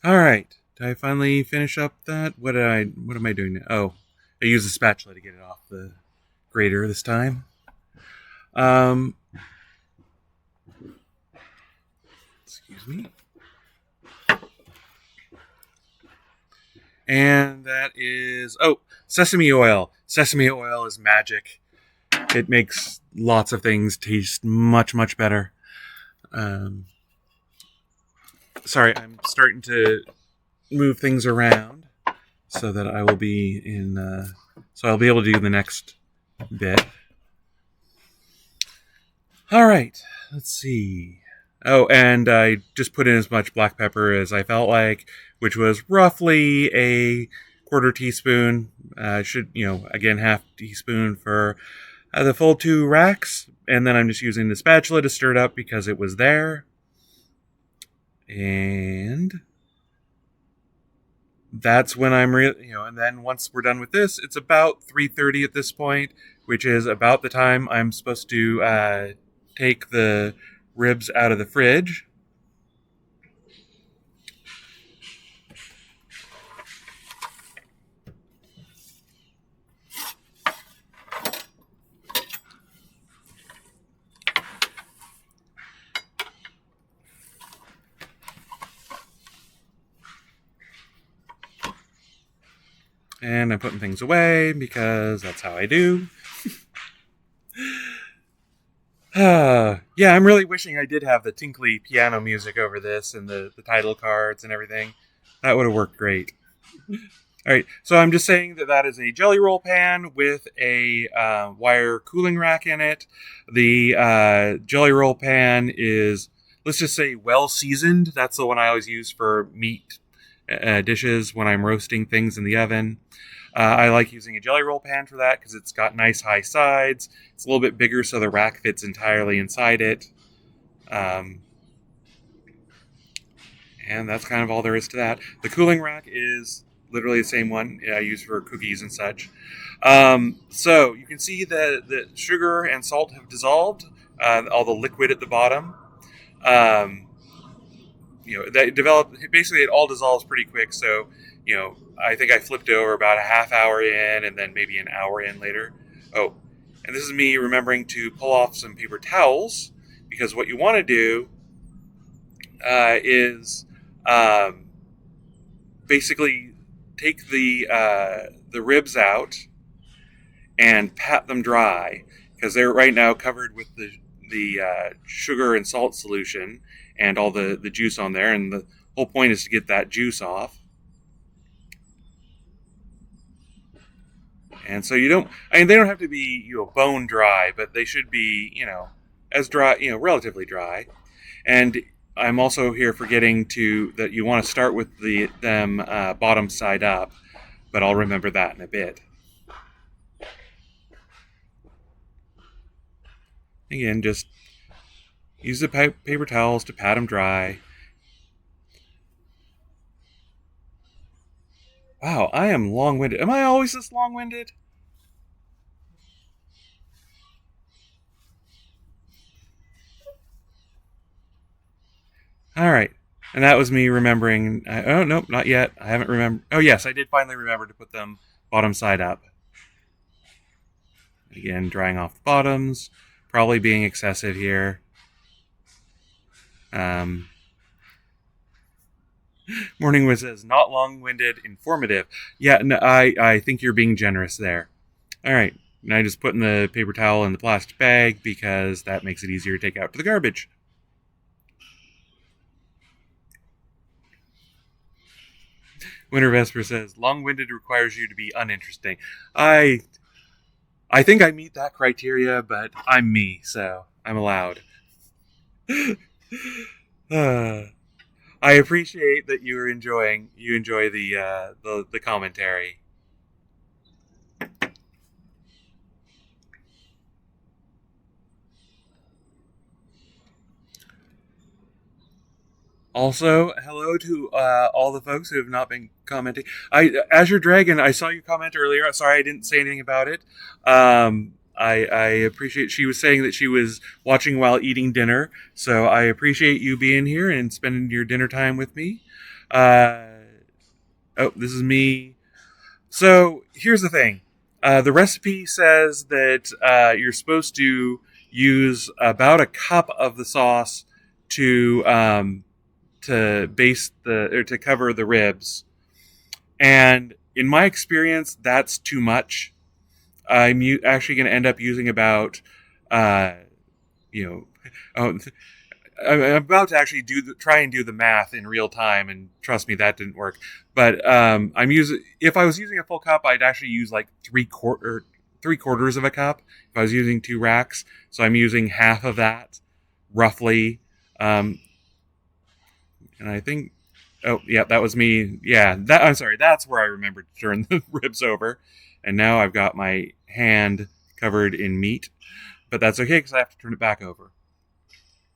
All right. Did I finally finish up that? What am I doing now? Oh, I used a spatula to get it off the grater this time. Excuse me. And that is sesame oil. Sesame oil is magic. It makes lots of things taste much, much better. Sorry, I'm starting to move things around so that I will be so I'll be able to do the next bit. All right, let's see. Oh, and I just put in as much black pepper as I felt like, which was roughly a quarter teaspoon. Again, half teaspoon for the full 2 racks. And then I'm just using the spatula to stir it up because it was there. And that's when and then once we're done with this, it's about 3:30 at this point, which is about the time I'm supposed to take the ribs out of the fridge. And I'm putting things away because that's how I do. Yeah, I'm really wishing I did have the tinkly piano music over this and the title cards and everything. That would have worked great. All right, so I'm just saying that is a jelly roll pan with a wire cooling rack in it. The jelly roll pan is let's just say well seasoned. That's the one I always use for meat dishes when I'm roasting things in the oven. I like using a jelly roll pan for that because it's got nice high sides. It's a little bit bigger so the rack fits entirely inside it. And that's kind of all there is to that. The cooling rack is literally the same one I use for cookies and such. So you can see that the sugar and salt have dissolved, all the liquid at the bottom. That developed, basically it all dissolves pretty quick. So, I think I flipped over about a half hour in and then maybe an hour in later. Oh, and this is me remembering to pull off some paper towels because what you want to do is basically take the ribs out and pat them dry because they're right now covered with the sugar and salt solution and all the juice on there, and the whole point is to get that juice off. And so they don't have to be bone dry, but they should be as dry, relatively dry. And I'm also here forgetting that you want to start with them bottom side up, but I'll remember that in a bit. Again, just use the paper towels to pat them dry. Wow, I am long-winded. Am I always this long-winded? All right. And that was me remembering. Oh, nope, not yet. I haven't remembered. Oh, yes, I did finally remember to put them bottom side up. Again, drying off the bottoms. Probably being excessive here. Morningwood says, not long-winded, informative. Yeah, no, I think you're being generous there. All right. Now I just put in the paper towel in the plastic bag because that makes it easier to take out to the garbage. Winter Vesper says, long-winded requires you to be uninteresting. I think I meet that criteria, but I'm me, so I'm allowed. I appreciate that you enjoy the commentary. Also, hello to all the folks who have not been commenting. Azure Dragon, I saw you comment earlier. Sorry I didn't say anything about it. I appreciate. She was saying that she was watching while eating dinner, so I appreciate you being here and spending your dinner time with me. This is me. So here's the thing. The recipe says that you're supposed to use about a cup of the sauce to to cover the ribs, and in my experience, that's too much. I'm actually going to end up using about, I'm about to actually try and do the math in real time, and trust me, that didn't work. But if I was using a full cup, I'd actually use like three quarters of a cup if I was using 2 racks. So I'm using half of that, roughly. And I think, oh yeah, that was me. Yeah, I'm sorry. That's where I remembered to turn the ribs over, and now I've got my hand covered in meat, but that's okay because I have to turn it back over.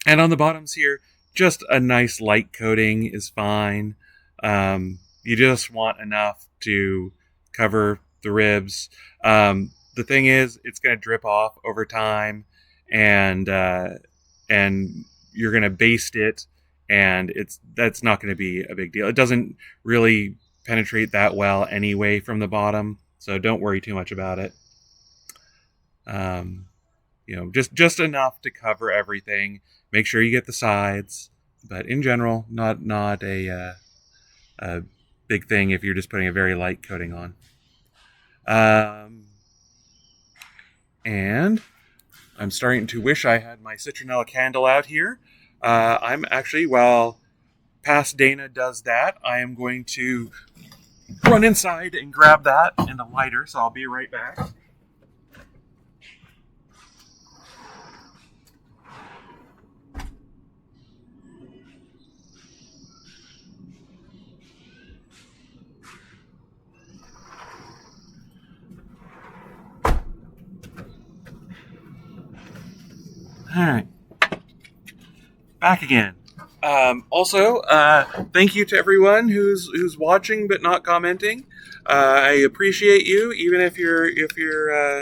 And on the bottoms here, just a nice light coating is fine. You just want enough to cover the ribs. The thing is, it's going to drip off over time, and you're going to baste it, and that's not going to be a big deal. It doesn't really penetrate that well anyway from the bottom, so don't worry too much about it. Just enough to cover everything. Make sure you get the sides, but in general, not a big thing if you're just putting a very light coating on. And I'm starting to wish I had my citronella candle out here. I'm actually, while past Dana does that, I am going to run inside and grab that and a lighter, so I'll be right back. All right. Back again. Also, thank you to everyone who's watching but not commenting. I appreciate you, even if you're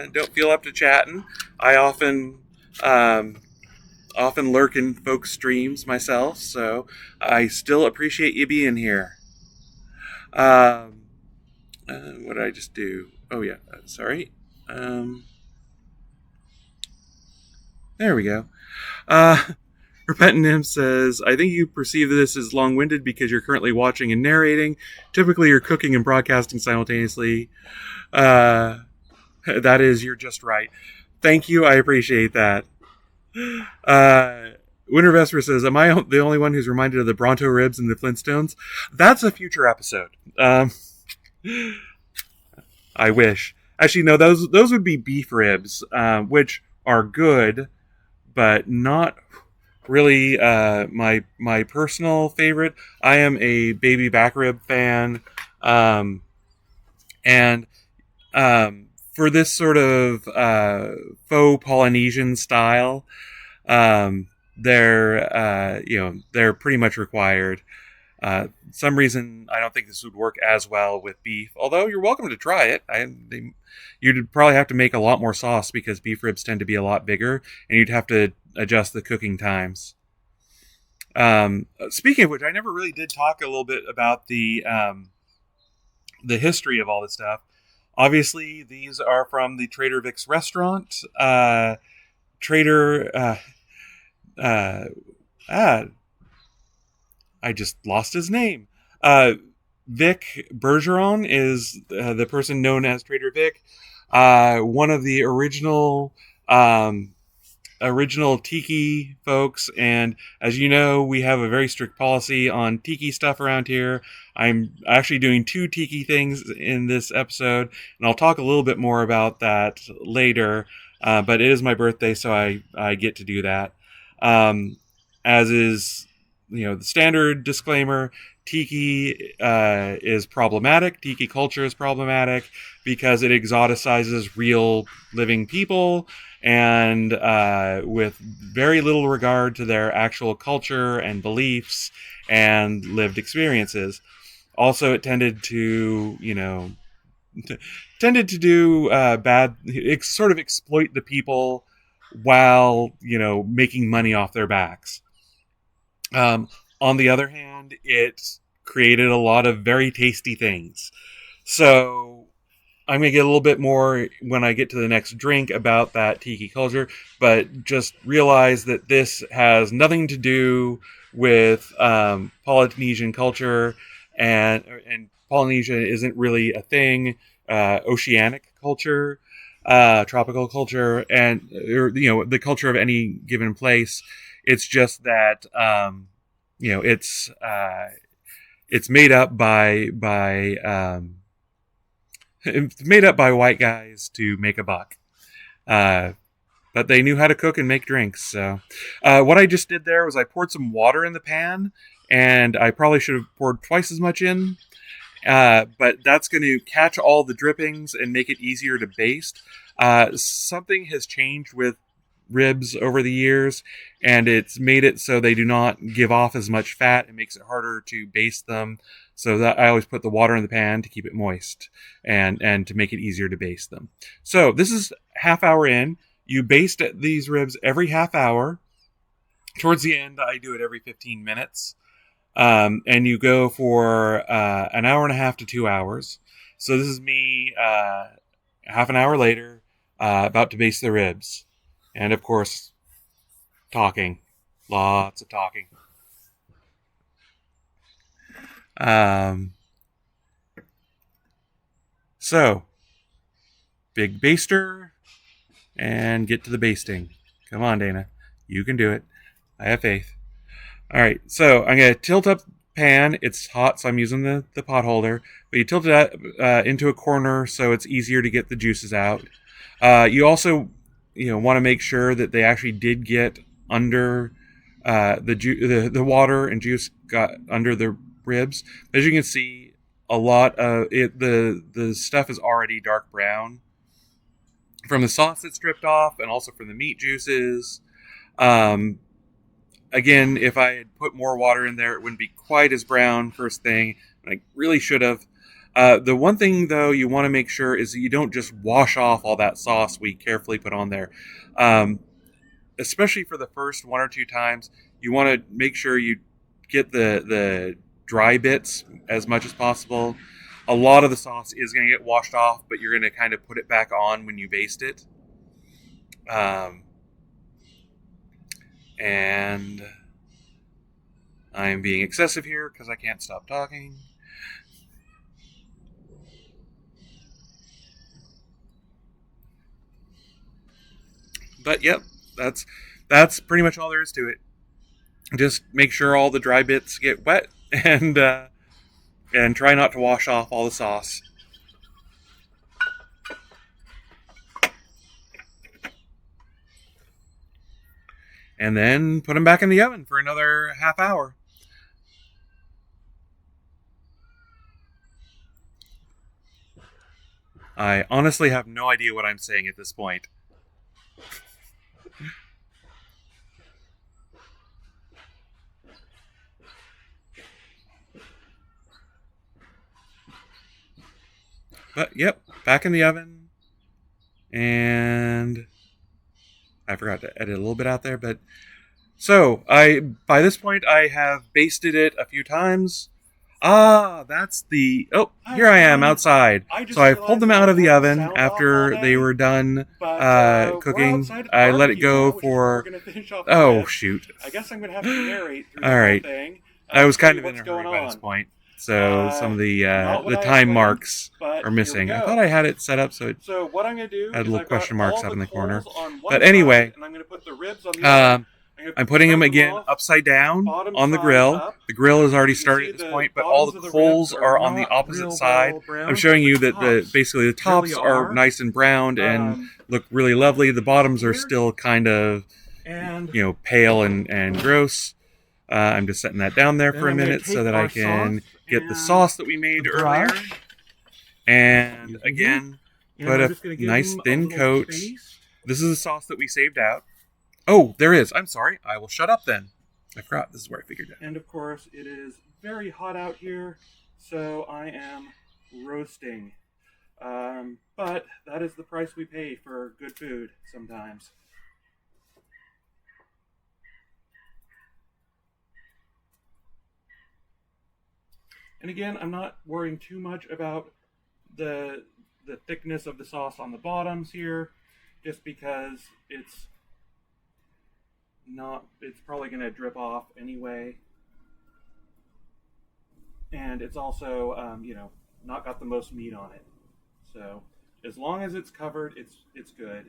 don't feel up to chatting. I often lurk in folks' streams myself, so I still appreciate you being here. Um, what did I just do? Oh yeah, sorry. Um, there we go. Uh, Repentant Nim says, I think you perceive this as long winded because you're currently watching and narrating. Typically, you're cooking and broadcasting simultaneously. That is, you're just right. Thank you. I appreciate that. Uh, Winter Vesper says, am I the only one who's reminded of the Bronto ribs and the Flintstones? That's a future episode. I wish. Actually, no, those would be beef ribs, which are good, but not really my personal favorite. I am a baby back rib fan, and for this sort of faux Polynesian style, they're pretty much required. Some reason I don't think this would work as well with beef, although you're welcome to try it. You'd probably have to make a lot more sauce because beef ribs tend to be a lot bigger, and you'd have to adjust the cooking times. Speaking of which, I never really did talk a little bit about the history of all this stuff. Obviously, these are from the Trader Vic's restaurant. Trader, I just lost his name. Vic Bergeron is the person known as Trader Vic. One of the original tiki folks, and as you know, we have a very strict policy on tiki stuff around here. I'm actually doing 2 tiki things in this episode, and I'll talk a little bit more about that later, but it is my birthday, so I get to do that. As is, the standard disclaimer, tiki is problematic. Tiki culture is problematic because it exoticizes real living people, and with very little regard to their actual culture and beliefs and lived experiences. Also, it tended to do bad, sort of exploit the people while making money off their backs. On the other hand, it created a lot of very tasty things. So I'm going to get a little bit more when I get to the next drink about that tiki culture, but just realize that this has nothing to do with Polynesian culture, and Polynesia isn't really a thing. Oceanic culture, tropical culture, and the culture of any given place. It's just that it's made up by it's made up by white guys to make a buck. But they knew how to cook and make drinks. So what I just did there was I poured some water in the pan, and I probably should have poured twice as much in. But that's going to catch all the drippings and make it easier to baste. Something has changed with ribs over the years, and it's made it so they do not give off as much fat. It makes it harder to baste them. So that I always put the water in the pan to keep it moist and to make it easier to baste them. So this is half hour in. You baste these ribs every half hour. Towards the end, I do it every 15 minutes. And you go for an hour and a half to 2 hours. So this is me half an hour later, about to baste the ribs. And of course, talking. Lots of talking. So, big baster, and get to the basting. Come on, Dana. You can do it. I have faith. All right, so I'm going to tilt up the pan. It's hot, so I'm using the pot holder. But you tilt it into a corner so it's easier to get the juices out. You also want to make sure that they actually did get under the water and juice got under the ribs. As you can see, a lot of it, the stuff is already dark brown from the sauce that's dripped off, and also from the meat juices. Um, Again, if I had put more water in there, it wouldn't be quite as brown first thing. I really should have. The one thing, though, you want to make sure is that you don't just wash off all that sauce we carefully put on there. Um, Especially for the first one or two times, you want to make sure you get the dry bits as much as possible. A lot of the sauce is going to get washed off, but you're going to kind of put it back on when you baste it. And I'm being excessive here because I can't stop talking. But yep, that's pretty much all there is to it. Just make sure all the dry bits get wet, and try not to wash off all the sauce. And then put them back in the oven for another half hour. I honestly have no idea what I'm saying at this point. But yep, back in the oven. And I forgot to edit a little bit out there, but so by this point I have basted it a few times. That's the here I am outside. So I pulled them out of the oven after they were done cooking. I let it go for shoot. I guess I'm gonna have to narrate through all right. the whole thing. I was kind of in a hurry by this point, so some of the time marks are missing. I thought I had it set up so what I'm gonna do had little question marks out in the corner. But side, anyway, and I'm gonna put the ribs on the other. I'm putting them again upside down on the grill. Up. The grill is already started at this point, but all the coals are on the opposite side. I'm showing you that basically the tops are nice and browned and look really lovely. The bottoms are still kind of pale and gross. I'm just setting that down there for a minute so that I can get the sauce that we made earlier. And again, put a nice thin coat. This is the sauce that we saved out. Oh, there is. I'm sorry. I will shut up then. I forgot. This is where I figured it. And of course, it is very hot out here, so I am roasting. But that is the price we pay for good food sometimes. And again, I'm not worrying too much about the thickness of the sauce on the bottoms here, just because it's probably going to drip off anyway. And it's also, not got the most meat on it. So as long as it's covered, it's good.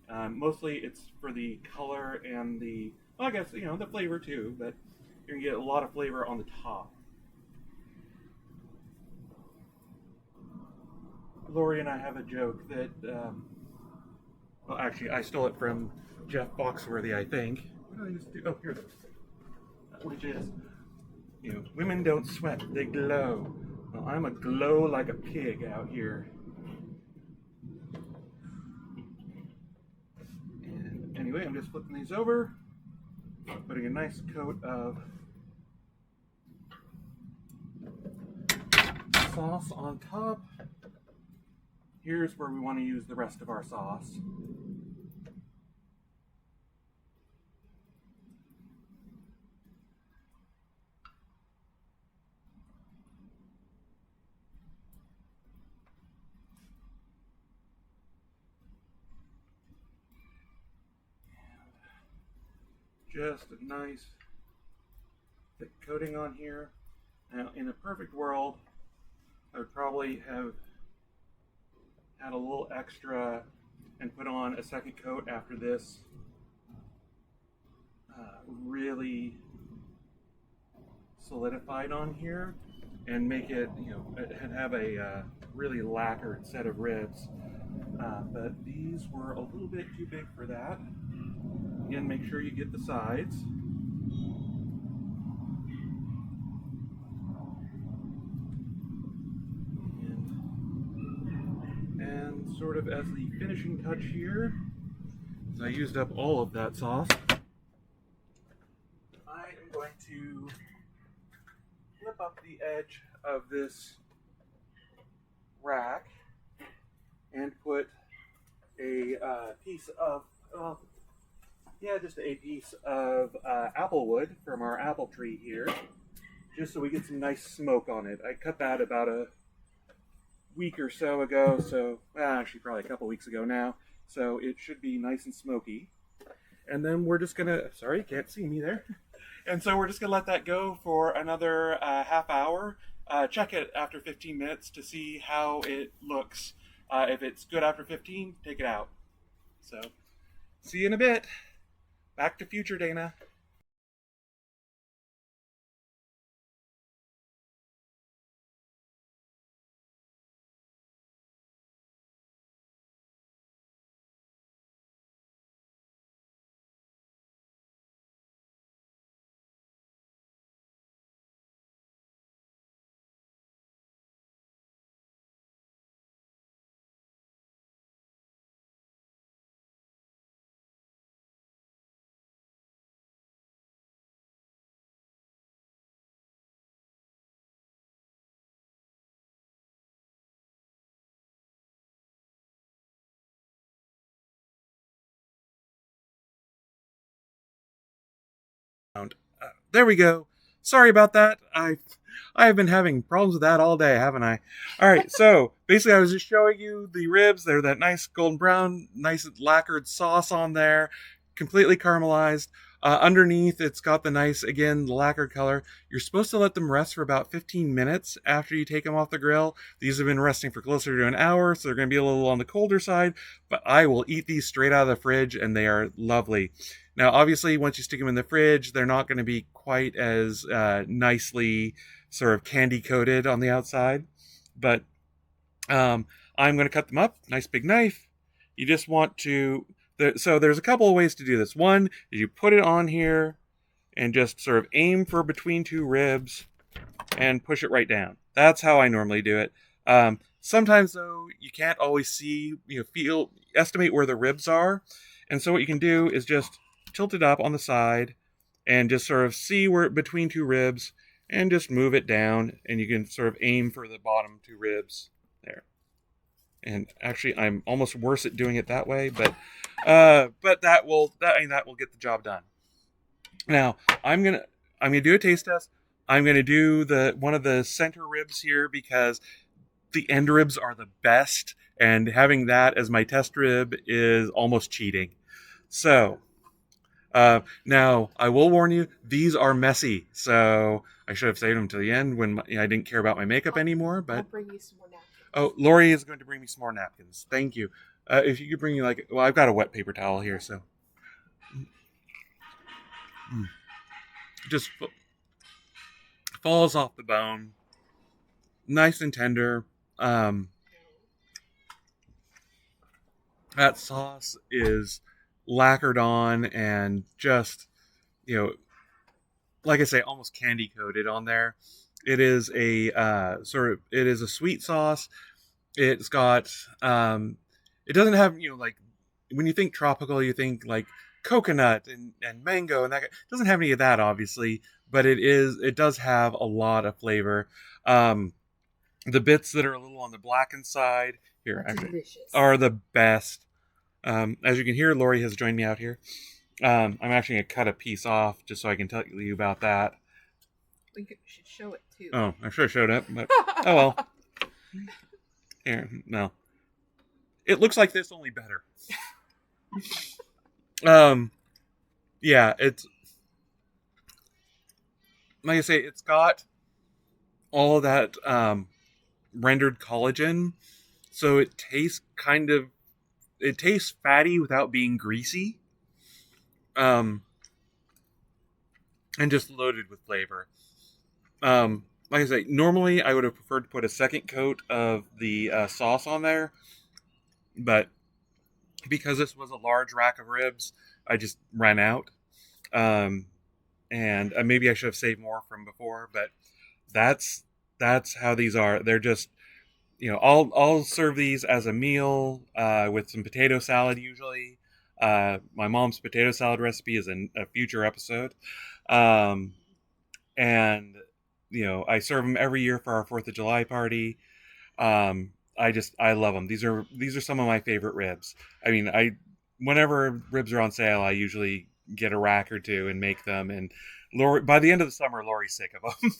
Mostly it's for the color and the flavor too, but you're going to get a lot of flavor on the top. Lori and I have a joke that, actually, I stole it from Jeff Foxworthy, I think. What did I just do? Oh, here it is. Which is, women don't sweat, they glow. Well, I'm a glow like a pig out here. And anyway, I'm just flipping these over, putting a nice coat of sauce on top. Here's where we want to use the rest of our sauce. Just a nice thick coating on here. Now, in a perfect world, I would probably have had a little extra and put on a second coat after this. Really solidified on here and make it, and have a really lacquered set of ribs. But these were a little bit too big for that. Again, make sure you get the sides. And sort of as the finishing touch here, I used up all of that sauce. to flip up the edge of this rack and put a piece of, just a piece of apple wood from our apple tree here, just so we get some nice smoke on it. I cut that about a week or so ago, so actually probably a couple weeks ago now, so it should be nice and smoky. And then we're just gonna, sorry, you can't see me there. And so we're just gonna let that go for another half hour. Check it after 15 minutes to see how it looks. If it's good after 15, take it out. So, see you in a bit. Back to future Dana. There we go. Sorry about that. I've been having problems with that all day, haven't I? All right, so basically I was just showing you the ribs. They're that nice golden brown, nice lacquered sauce on there, completely caramelized. Underneath, it's got the nice, again, lacquered color. You're supposed to let them rest for about 15 minutes after you take them off the grill. These have been resting for closer to an hour, so they're going to be a little on the colder side, but I will eat these straight out of the fridge, and they are lovely. Now, obviously, once you stick them in the fridge, they're not going to be quite as nicely sort of candy coated on the outside, but I'm going to cut them up, nice big knife. You just want to, so there's a couple of ways to do this. One is you put it on here and just sort of aim for between two ribs and push it right down. That's how I normally do it. Sometimes though, you can't always see, estimate where the ribs are. And so what you can do is just tilt it up on the side and just sort of see where between two ribs and just move it down, and you can sort of aim for the bottom two ribs there. And actually, I'm almost worse at doing it that way, but that will get the job done. Now, I'm gonna do a taste test. I'm gonna do one of the center ribs here because the end ribs are the best, and having that as my test rib is almost cheating. So, now I will warn you, these are messy. So I should have saved them to the end when I didn't care about my makeup anymore. But I'll bring you some more napkins. Oh, Lori is going to bring me some more napkins. Thank you. If you could bring me I've got a wet paper towel here, so just falls off the bone, nice and tender. That sauce is lacquered on and just, like I say, almost candy coated on there. It is a it is a sweet sauce. It's got, it doesn't have, when you think tropical, you think like coconut and mango and that. It doesn't have any of that, obviously, but it does have a lot of flavor. The bits that are a little on the blackened side here are the best. As you can hear, Lori has joined me out here. I'm actually going to cut a piece off just so I can tell you about that. We should show it too. Oh, I should have showed up, but oh well. Here, no. It looks like this, only better. Yeah, it's like I say, it's got all that rendered collagen, so it tastes fatty without being greasy, and just loaded with flavor. Like I say, normally I would have preferred to put a second coat of the sauce on there, but because this was a large rack of ribs, I just ran out. And maybe I should have saved more from before, but that's how these are. They're just, I'll serve these as a meal with some potato salad usually. My mom's potato salad recipe is in a future episode. and I serve them every year for our 4th of July party. I love them. These are some of my favorite ribs. I mean, whenever ribs are on sale, I usually get a rack or two and make them. And Lori, by the end of the summer, Lori's sick of them.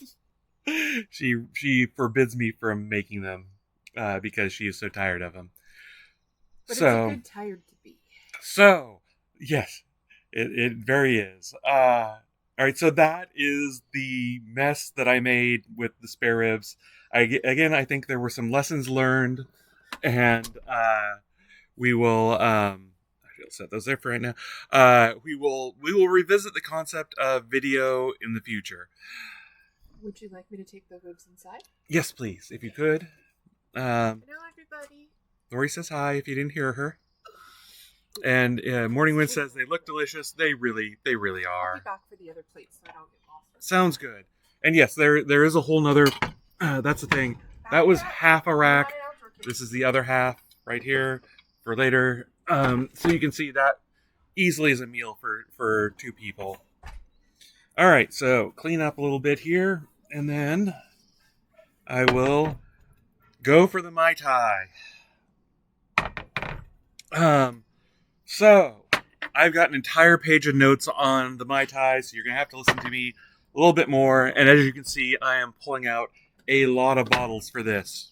she forbids me from making them because she is so tired of them. But so it's a good tired to be. so yes, it very is. All right, so that is the mess that I made with the spare ribs. I think there were some lessons learned, and we will. I'll set those there for right now. We will revisit the concept of video in the future. Would you like me to take the ribs inside? Yes, please, if you could. Hello, everybody. Lori says hi if you didn't hear her. And Morning Wind says they look delicious. They really I'll are. be back for the other plates so I don't get lost. Sounds good. And yes, there is a whole nother. That's the thing. That was half a rack. This is the other half right here for later. So you can see that easily is a meal for 2 people. All right, so clean up a little bit here, and then I will go for the Mai Tai. So I've got an entire page of notes on the Mai Tai, so you're going to have to listen to me a little bit more. And as you can see, I am pulling out a lot of bottles for this.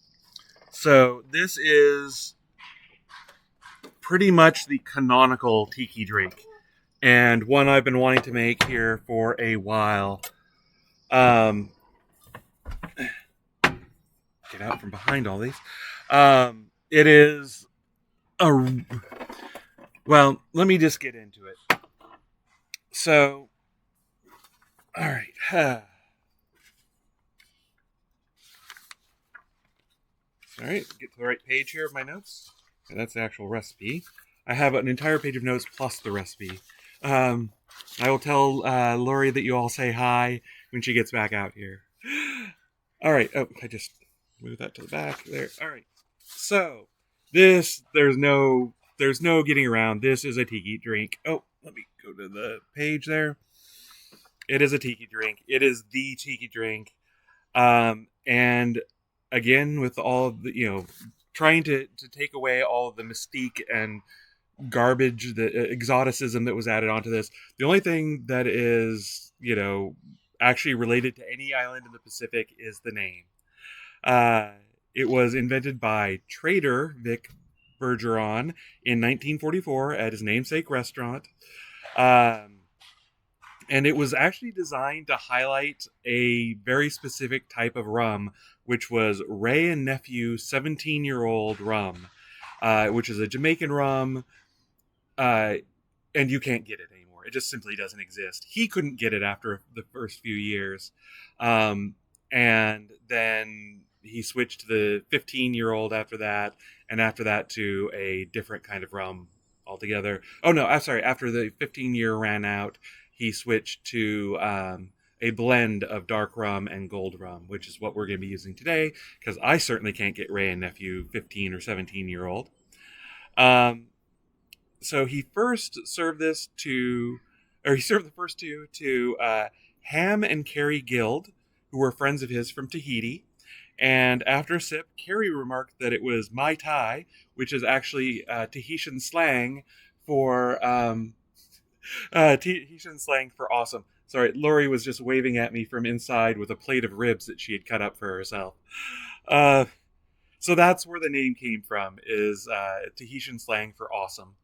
So this is pretty much the canonical tiki drink, and one I've been wanting to make here for a while. Get out from behind all these. It is well, let me just get into it. So, all right. All right, get to the right page here of my notes. And that's the actual recipe. I have an entire page of notes plus the recipe. I will tell Lori that you all say hi when she gets back out here. All right. Oh, I just moved that to the back there. All right. So there's no getting around. This is a tiki drink. Oh, let me go to the page there. It is a tiki drink. It is the tiki drink. And again, with all of the, trying to take away all of the mystique and garbage, the exoticism that was added onto this. The only thing that is, actually related to any island in the Pacific is the name. It was invented by trader Vic Bergeron in 1944 at his namesake restaurant. And it was actually designed to highlight a very specific type of rum, which was Wray and Nephew 17-year-old rum, which is a Jamaican rum, and you can't get it anymore. It just simply doesn't exist. He couldn't get it after the first few years, and then he switched to the 15-year-old after that, and after that to a different kind of rum altogether. Oh, no, I'm sorry. After the 15-year ran out, he switched to a blend of dark rum and gold rum, which is what we're going to be using today, because I certainly can't get Wray and Nephew 15 or 17-year-old. So he first served the first two to Ham and Carrie Guild, who were friends of his from Tahiti. And after a sip, Carrie remarked that it was Mai Tai, which is actually Tahitian slang for awesome. Sorry, Lori was just waving at me from inside with a plate of ribs that she had cut up for herself. So that's where the name came from, is Tahitian slang for awesome.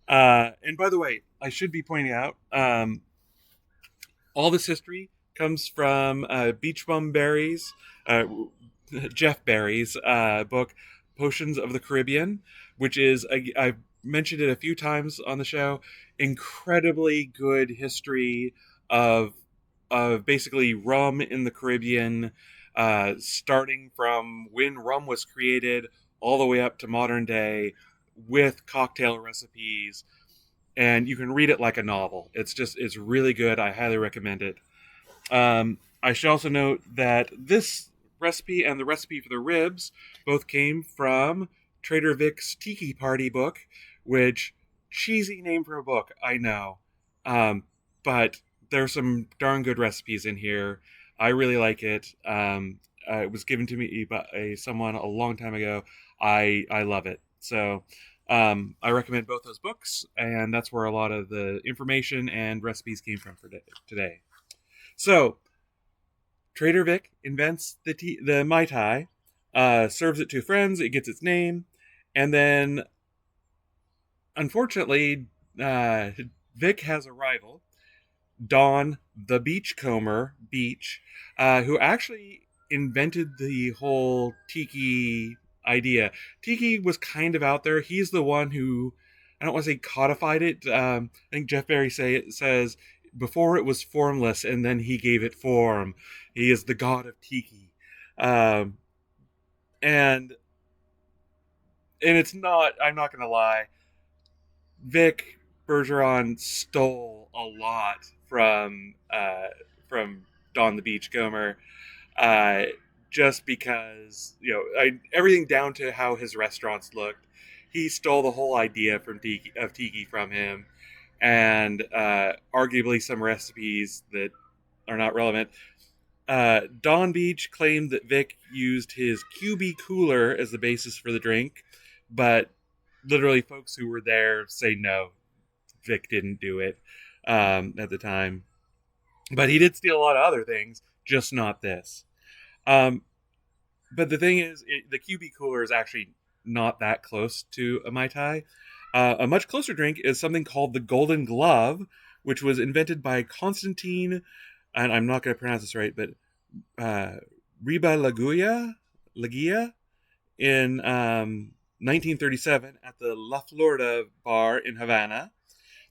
And by the way, I should be pointing out, all this history comes from Beach Bum Berry's, Jeff Berry's book, Potions of the Caribbean, which is, I've mentioned it a few times on the show, incredibly good history of basically rum in the Caribbean, starting from when rum was created all the way up to modern day, with cocktail recipes, and you can read it like a novel. It's really good. I highly recommend it. I should also note that this recipe and the recipe for the ribs both came from Trader Vic's Tiki Party book, which, cheesy name for a book, I know. But there's some darn good recipes in here. I really like it. It was given to me by someone a long time ago. I love it. So I recommend both those books, and that's where a lot of the information and recipes came from for today. So Trader Vic invents the Mai Tai, serves it to friends. It gets its name, and then unfortunately, Vic has a rival, Don the Beachcomber Beach, who actually invented the whole tiki idea. Tiki was kind of out there. He's the one who, I don't want to say codified it. I think Jeff Barry says before it was formless, and then he gave it form. He is the god of tiki, um, and it's not. I'm not going to lie. Vic Bergeron stole a lot from Don the Beachcomber, uh, just because everything down to how his restaurants looked. He stole the whole idea from tiki from him, and arguably some recipes that are not relevant. Don Beach claimed that Vic used his QB cooler as the basis for the drink, but literally folks who were there say no, Vic didn't do it at the time. But he did steal a lot of other things, just not this. But the thing is, the QB cooler is actually not that close to a Mai Tai. A much closer drink is something called the Golden Glove, which was invented by Constantine, and I'm not going to pronounce this right, but Riba Laguia in 1937 at the La Florida bar in Havana.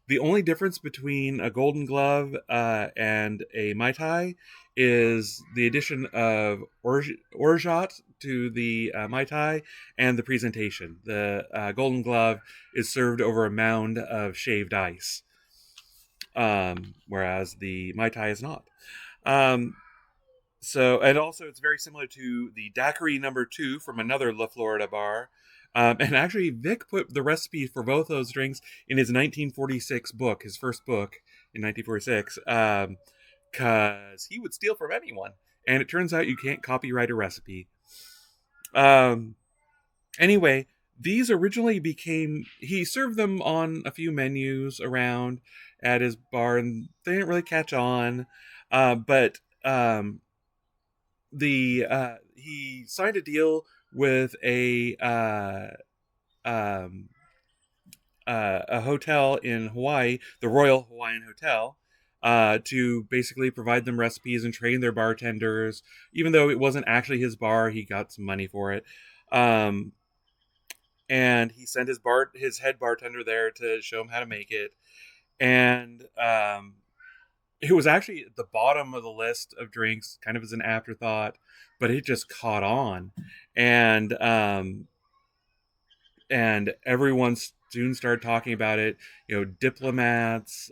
The only difference between a Golden Glove and a Mai Tai is the addition of orgeat to the Mai Tai and the presentation. The Golden Glove is served over a mound of shaved ice, whereas the Mai Tai is not. And also it's very similar to the Daiquiri number 2 from another La Florida bar. And actually, Vic put the recipe for both those drinks in his 1946 book, his first book in 1946, because he would steal from anyone. And it turns out you can't copyright a recipe. Anyway, these originally he served them on a few menus around at his bar, and they didn't really catch on. But he signed a deal with a hotel in Hawaii, the Royal Hawaiian Hotel, to basically provide them recipes and train their bartenders. Even though it wasn't actually his bar, he got some money for it. And he sent his head bartender there to show him how to make it. And it was actually at the bottom of the list of drinks, kind of as an afterthought, but it just caught on, and everyone soon started talking about it. Diplomats,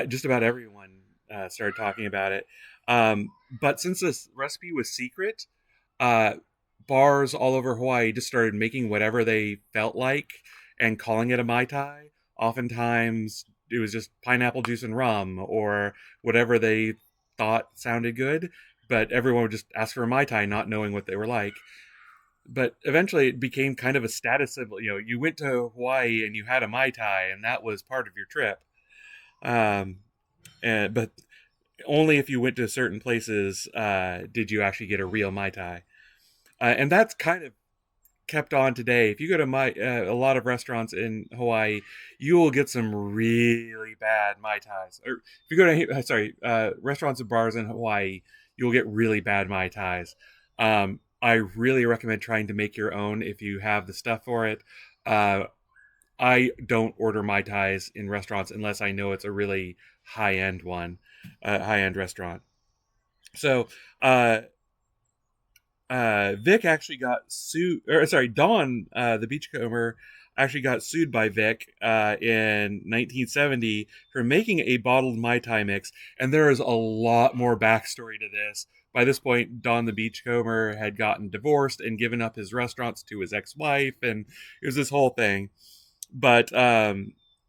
just about everyone started talking about it. But since this recipe was secret, bars all over Hawaii just started making whatever they felt like and calling it a Mai Tai. Oftentimes, it was just pineapple juice and rum or whatever they thought sounded good, but everyone would just ask for a Mai Tai, not knowing what they were like. But eventually it became kind of a status symbol. You went to Hawaii and you had a Mai Tai, and that was part of your trip. But only if you went to certain places did you actually get a real Mai Tai. And that's kind of kept on today. If you go to a lot of restaurants in Hawaii, you will get some really bad Mai Tais. Or if you go to restaurants and bars in Hawaii, you'll get really bad Mai Tais. I really recommend trying to make your own if you have the stuff for it. I don't order Mai Tais in restaurants unless I know it's a really high-end restaurant. So Vic actually got sued, Don, the Beachcomber, actually got sued by Vic in 1970 for making a bottled Mai Tai mix, and there is a lot more backstory to this. By this point, Don the Beachcomber had gotten divorced and given up his restaurants to his ex-wife, and it was this whole thing. But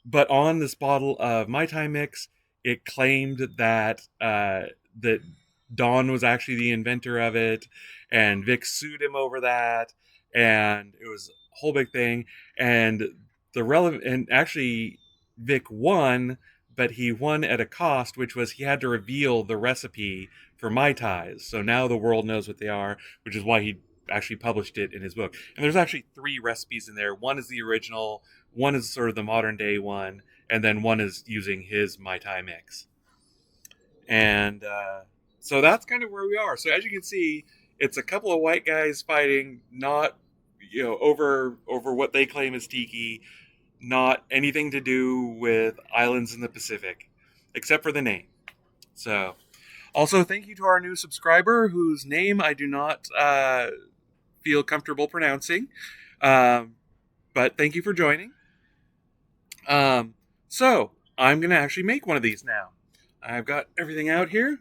but on this bottle of Mai Tai mix, it claimed that that Don was actually the inventor of it, and Vic sued him over that, and it was a whole big thing. And actually Vic won, but he won at a cost, which was he had to reveal the recipe for Mai Tais. So now the world knows what they are, which is why he actually published it in his book. And there's actually 3 recipes in there. One is the original, one is sort of the modern day one, and then one is using his Mai Tai mix. And so that's kind of where we are. So as you can see, it's a couple of white guys fighting, not over what they claim is tiki, not anything to do with islands in the Pacific, except for the name. So, also thank you to our new subscriber, whose name I do not feel comfortable pronouncing, but thank you for joining. So I'm gonna actually make one of these now. I've got everything out here.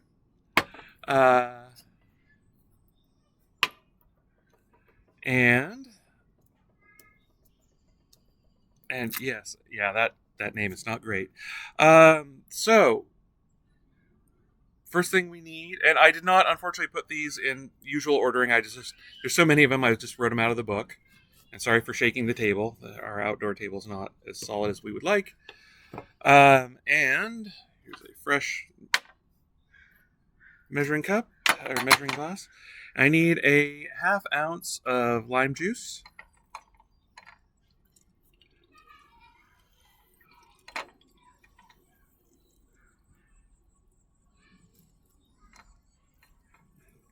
And yes, yeah, that name is not great. So first thing we need, and I did not unfortunately put these in usual ordering. There's so many of them. I just wrote them out of the book. And sorry for shaking the table. Our outdoor table is not as solid as we would like. And here's a fresh measuring cup or measuring glass. I need a 1/2 ounce of lime juice.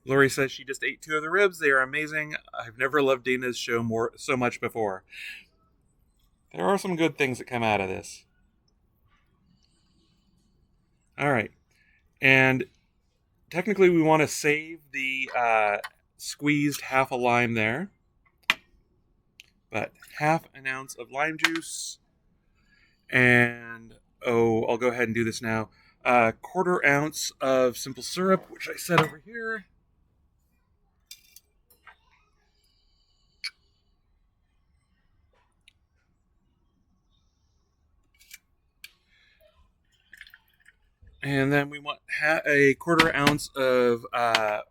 Lori says she just ate 2 of the ribs. They are amazing. I've never loved Dana's show so much before. There are some good things that come out of this. All right. And technically we want to save the squeezed 1/2 a lime there. But 1/2 an ounce of lime juice. And, I'll go ahead and do this now. 1/4 ounce of simple syrup, which I set over here. And then we want a 1/4 ounce of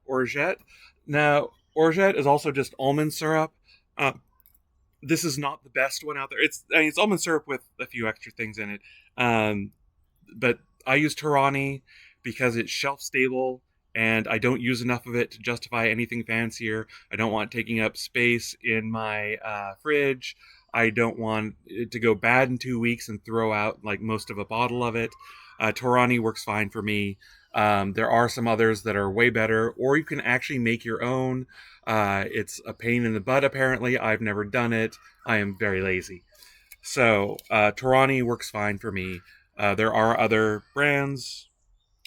orgeat. Now, orgeat is also just almond syrup. This is not the best one out there. It's almond syrup with a few extra things in it. But I use Torani because it's shelf stable, and I don't use enough of it to justify anything fancier. I don't want taking up space in my fridge. I don't want it to go bad in 2 weeks and throw out like most of a bottle of it. Torani works fine for me. There are some others that are way better, or you can actually make your own. It's a pain in the butt, apparently. I've never done it. I am very lazy. So, Torani works fine for me. There are other brands.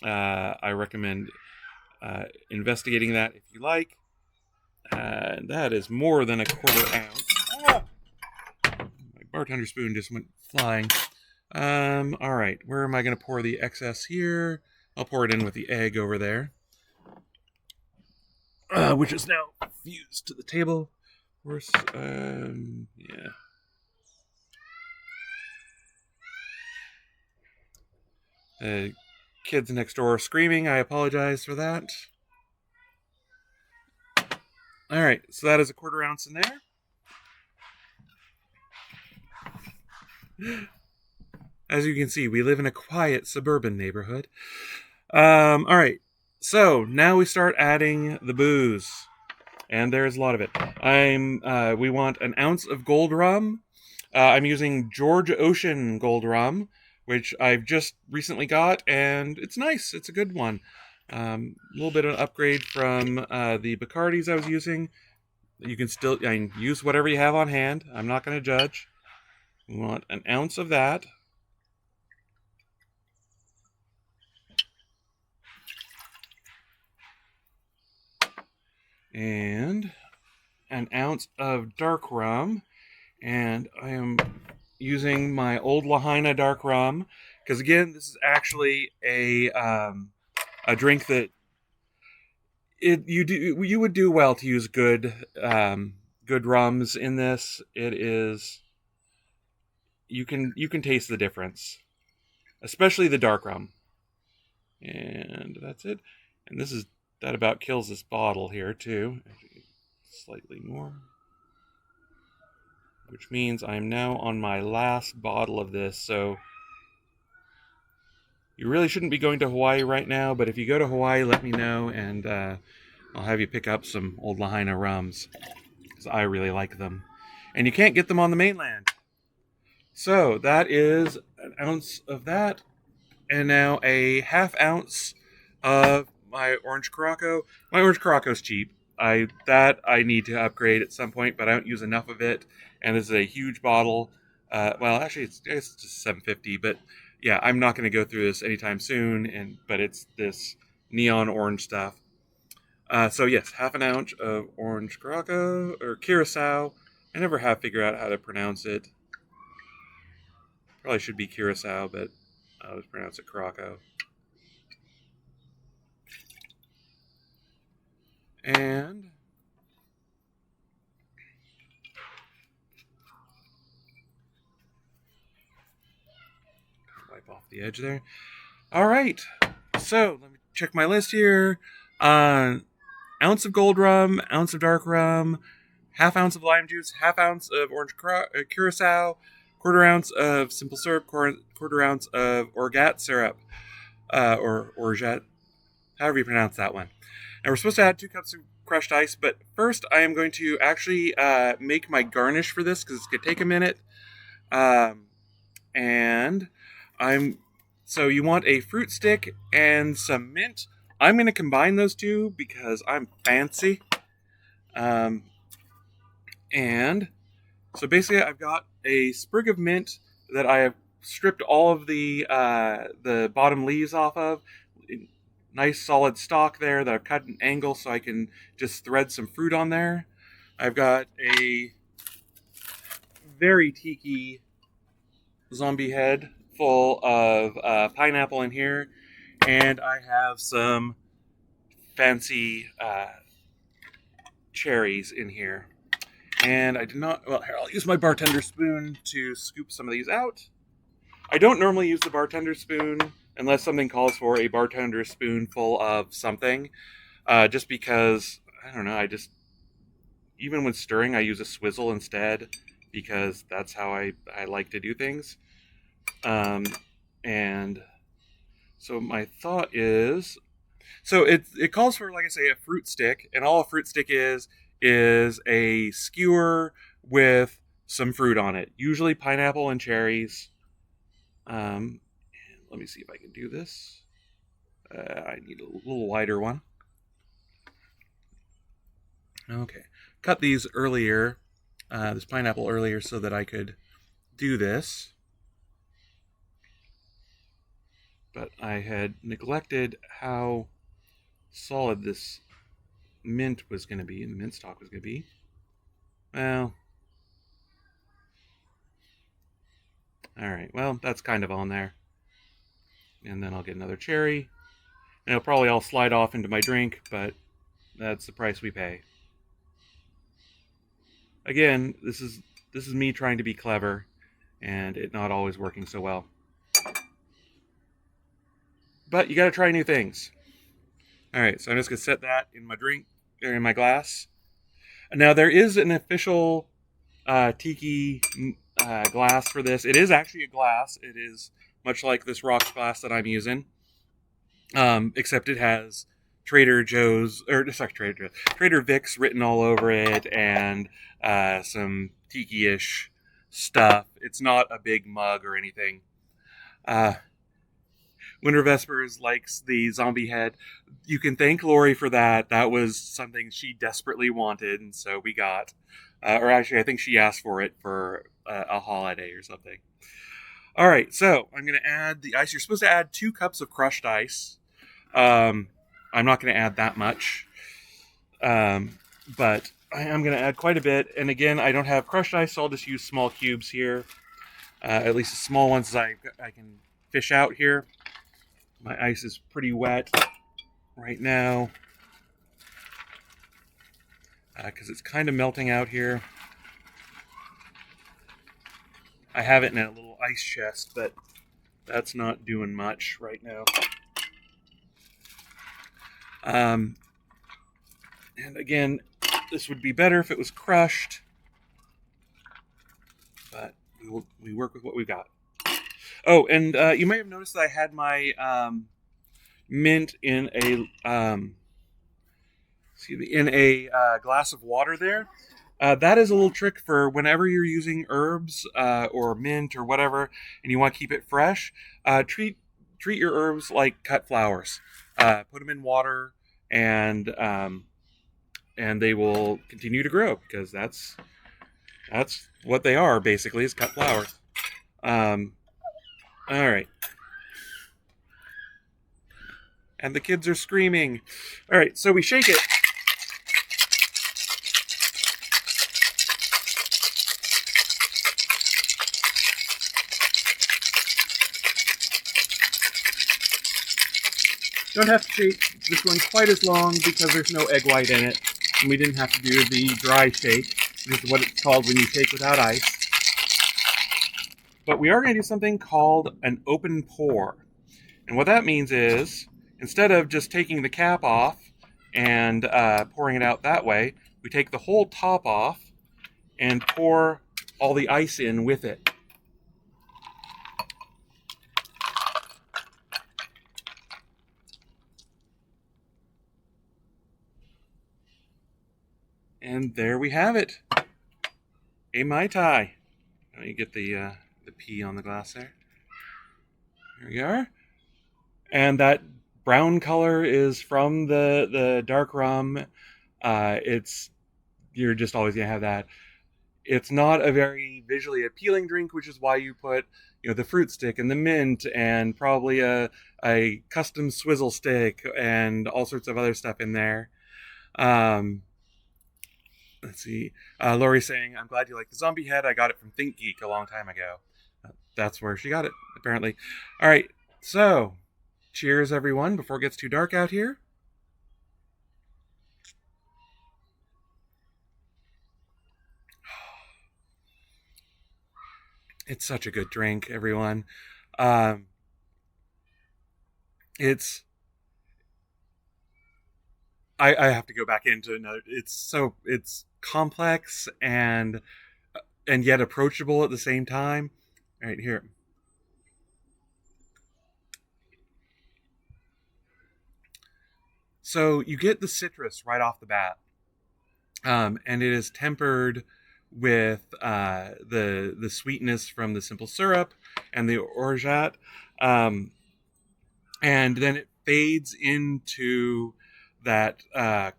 I recommend investigating that if you like. That is more than a 1/4 ounce. Ah! My bartender spoon just went flying. All right, where am I going to pour the excess here? I'll pour it in with the egg over there, which is now fused to the table. Yeah. Kids next door are screaming. I apologize for that. All right, so that is a 1/4 ounce in there. As you can see, we live in a quiet suburban neighborhood. All right, so now we start adding the booze, and there's a lot of it. We want an ounce of gold rum. I'm using George Ocean gold rum, which I've just recently got, and it's nice. It's a good one. A little bit of an upgrade from the Bacardis I was using. You can still use whatever you have on hand. I'm not going to judge. We want an ounce of that. And an ounce of dark rum. And I am using my old Lahaina dark rum, because again, this is actually a drink that you would do well to use good rums in this. It is you can taste the difference, especially the dark rum. And that's it. And that about kills this bottle here too. Slightly more. Which means I'm now on my last bottle of this, so you really shouldn't be going to Hawaii right now, but if you go to Hawaii, let me know, and I'll have you pick up some old Lahaina rums, because I really like them. And you can't get them on the mainland. So that is an ounce of that, and now a ½ ounce of my orange Curaçao. My orange Curaçao's cheap. I need to upgrade at some point, but I don't use enough of it. And this is a huge bottle. Well, actually, it's just $7.50, but yeah, I'm not going to go through this anytime soon. But it's this neon orange stuff. So yes, ½ an ounce of orange Curaçao or Curacao. I never have figured out how to pronounce it. Probably should be Curacao, but I always pronounce it Curaçao. And wipe off the edge there. All right, so let me check my list here. Ounce of gold rum, ounce of dark rum, ½ ounce of lime juice, ½ ounce of orange Curacao, quarter ounce of simple syrup, quarter ounce of orgeat syrup, or orgeat, however you pronounce that one. And we're supposed to add 2 cups of crushed ice, but first I am going to actually make my garnish for this because it's going to take a minute. So you want a fruit stick and some mint. I'm going to combine those two because I'm fancy. And so basically I've got a sprig of mint that I have stripped all of the bottom leaves off of. Nice solid stalk there that I've cut an angle so I can just thread some fruit on there. I've got a very tiki zombie head full of pineapple in here, and I have some fancy cherries in here. And I did not, well, here, I'll use my bartender spoon to scoop some of these out. I don't normally use the bartender spoon unless something calls for a bartender spoonful of something, just because, I don't know, even when stirring, I use a swizzle instead, because that's how I like to do things. And so my thought is, so it calls for, like I say, a fruit stick, and all a fruit stick is a skewer with some fruit on it, usually pineapple and cherries. Let me see if I can do this. I need a little lighter one. Okay, cut these earlier, this pineapple earlier, so that I could do this. But I had neglected how solid this mint was going to be, and the mint stock was going to be. Well, alright, well, that's kind of on there. And then I'll get another cherry. And it'll probably all slide off into my drink, but that's the price we pay. Again, this is me trying to be clever, and it not always working so well. But you gotta try new things. Alright, so I'm just gonna set that in my drink, or in my glass. Now there is an official tiki glass for this. It is actually a glass. It is much like this rocks glass that I'm using, except it has Trader Vic's written all over it, and some tiki-ish stuff. It's not a big mug or anything. Winter Vespers likes the zombie head. You can thank Lori for that. That was something she desperately wanted, and so we got. Or actually, I think she asked for it for a holiday or something. All right, so I'm going to add the ice. You're supposed to add 2 cups of crushed ice. I'm not going to add that much, but I am going to add quite a bit. And again, I don't have crushed ice, so I'll just use small cubes here, at least the small ones I can fish out here. My ice is pretty wet right now because it's kind of melting out here. I have it in a little ice chest, but that's not doing much right now. And again, this would be better if it was crushed, but we work with what we got. Oh, and you may have noticed that I had my mint in a glass of water there. That is a little trick for whenever you're using herbs or mint or whatever, and you want to keep it fresh. Treat your herbs like cut flowers. Put them in water, and they will continue to grow, because that's what they are, basically, is cut flowers. All right. And the kids are screaming. All right, so we shake it. Don't have to shake this one quite as long because there's no egg white in it. And we didn't have to do the dry shake. This is what it's called when you shake without ice. But we are going to do something called an open pour. And what that means is, instead of just taking the cap off and pouring it out that way, we take the whole top off and pour all the ice in with it. And there we have it. A Mai Tai. You get the P on the glass there. Here we are. And that brown color is from the dark rum. You're just always gonna have that. It's not a very visually appealing drink, which is why you put the fruit stick and the mint and probably a custom swizzle stick and all sorts of other stuff in there. Let's see. Lori's saying, I'm glad you like the zombie head. I got it from ThinkGeek a long time ago. That's where she got it, apparently. All right, so cheers, everyone, before it gets too dark out here. It's such a good drink, everyone. It's... I have to go back into another. It's complex and yet approachable at the same time. All right, here. So you get the citrus right off the bat, and it is tempered with the sweetness from the simple syrup and the orgeat, and then it fades into that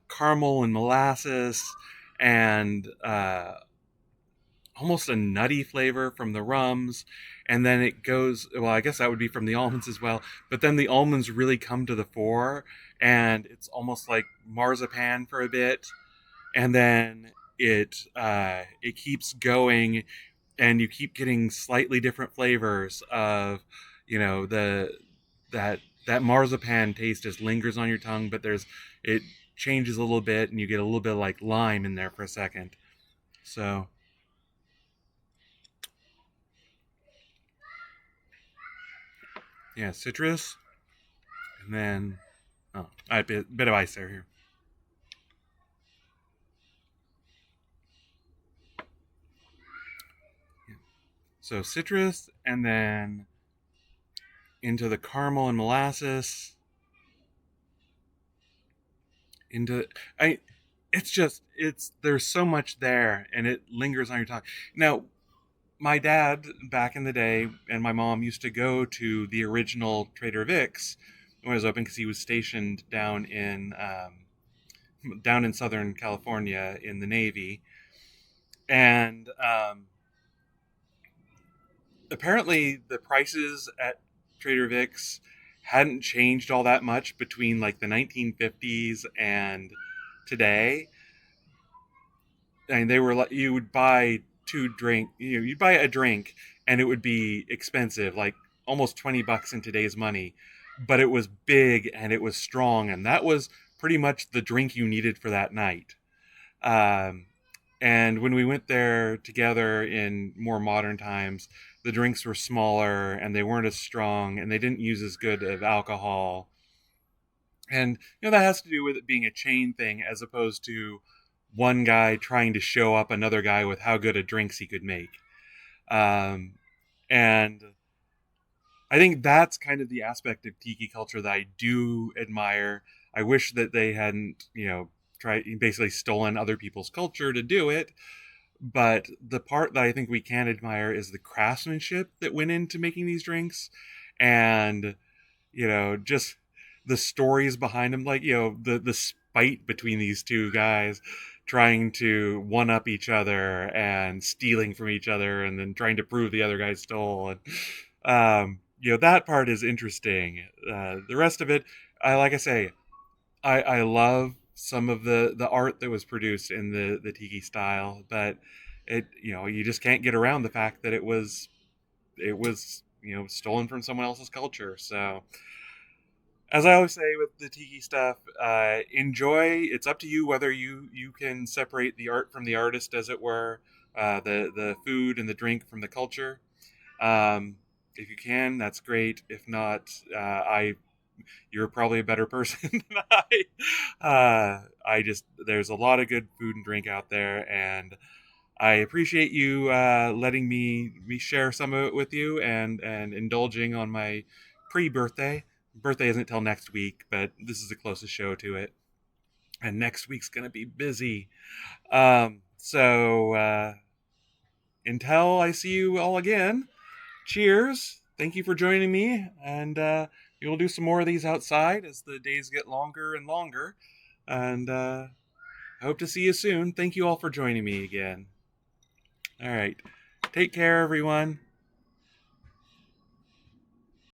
caramel and molasses and almost a nutty flavor from the rums, and then it goes, well, I guess that would be from the almonds as well, but then the almonds really come to the fore, and it's almost like marzipan for a bit, and then it keeps going, and you keep getting slightly different flavors of that marzipan taste just lingers on your tongue, but it changes a little bit, and you get a little bit of like lime in there for a second. So yeah, citrus, and then a bit of ice there here. Yeah. So citrus, and then into the caramel and molasses. There's so much there, and it lingers on your tongue. Now, my dad back in the day and my mom used to go to the original Trader Vic's when it was open, because he was stationed down in Southern California in the Navy, and apparently the prices at Trader Vic's hadn't changed all that much between like the 1950s and today. And they were like, you would buy you'd buy a drink and it would be expensive, like almost $20 in today's money, but it was big and it was strong, and that was pretty much the drink you needed for that night. And when we went there together in more modern times, the drinks were smaller and they weren't as strong and they didn't use as good of alcohol. And that has to do with it being a chain thing as opposed to one guy trying to show up another guy with how good of drinks he could make. Um, and I think that's kind of the aspect of tiki culture that I do admire. I wish that they hadn't, tried basically stolen other people's culture to do it. But the part that I think we can admire is the craftsmanship that went into making these drinks, and just the stories behind them, like the spite between these two guys trying to one up each other and stealing from each other and then trying to prove the other guy stole. And that part is interesting. The rest of it, like I say, I love some of the art that was produced in the tiki style, but you just can't get around the fact that it was stolen from someone else's culture. So as I always say with the tiki stuff, enjoy. It's up to you whether you can separate the art from the artist, as it were, the food and the drink from the culture. If you can, that's great. If not, you're probably a better person than I. There's a lot of good food and drink out there, and I appreciate you letting me share some of it with you and indulging on my pre-birthday. Birthday isn't till next week, but this is the closest show to it, and next week's gonna be busy. So until I see you all again, cheers. Thank you for joining me, and you'll do some more of these outside as the days get longer and longer. And I hope to see you soon. Thank you all for joining me again. All right. Take care, everyone.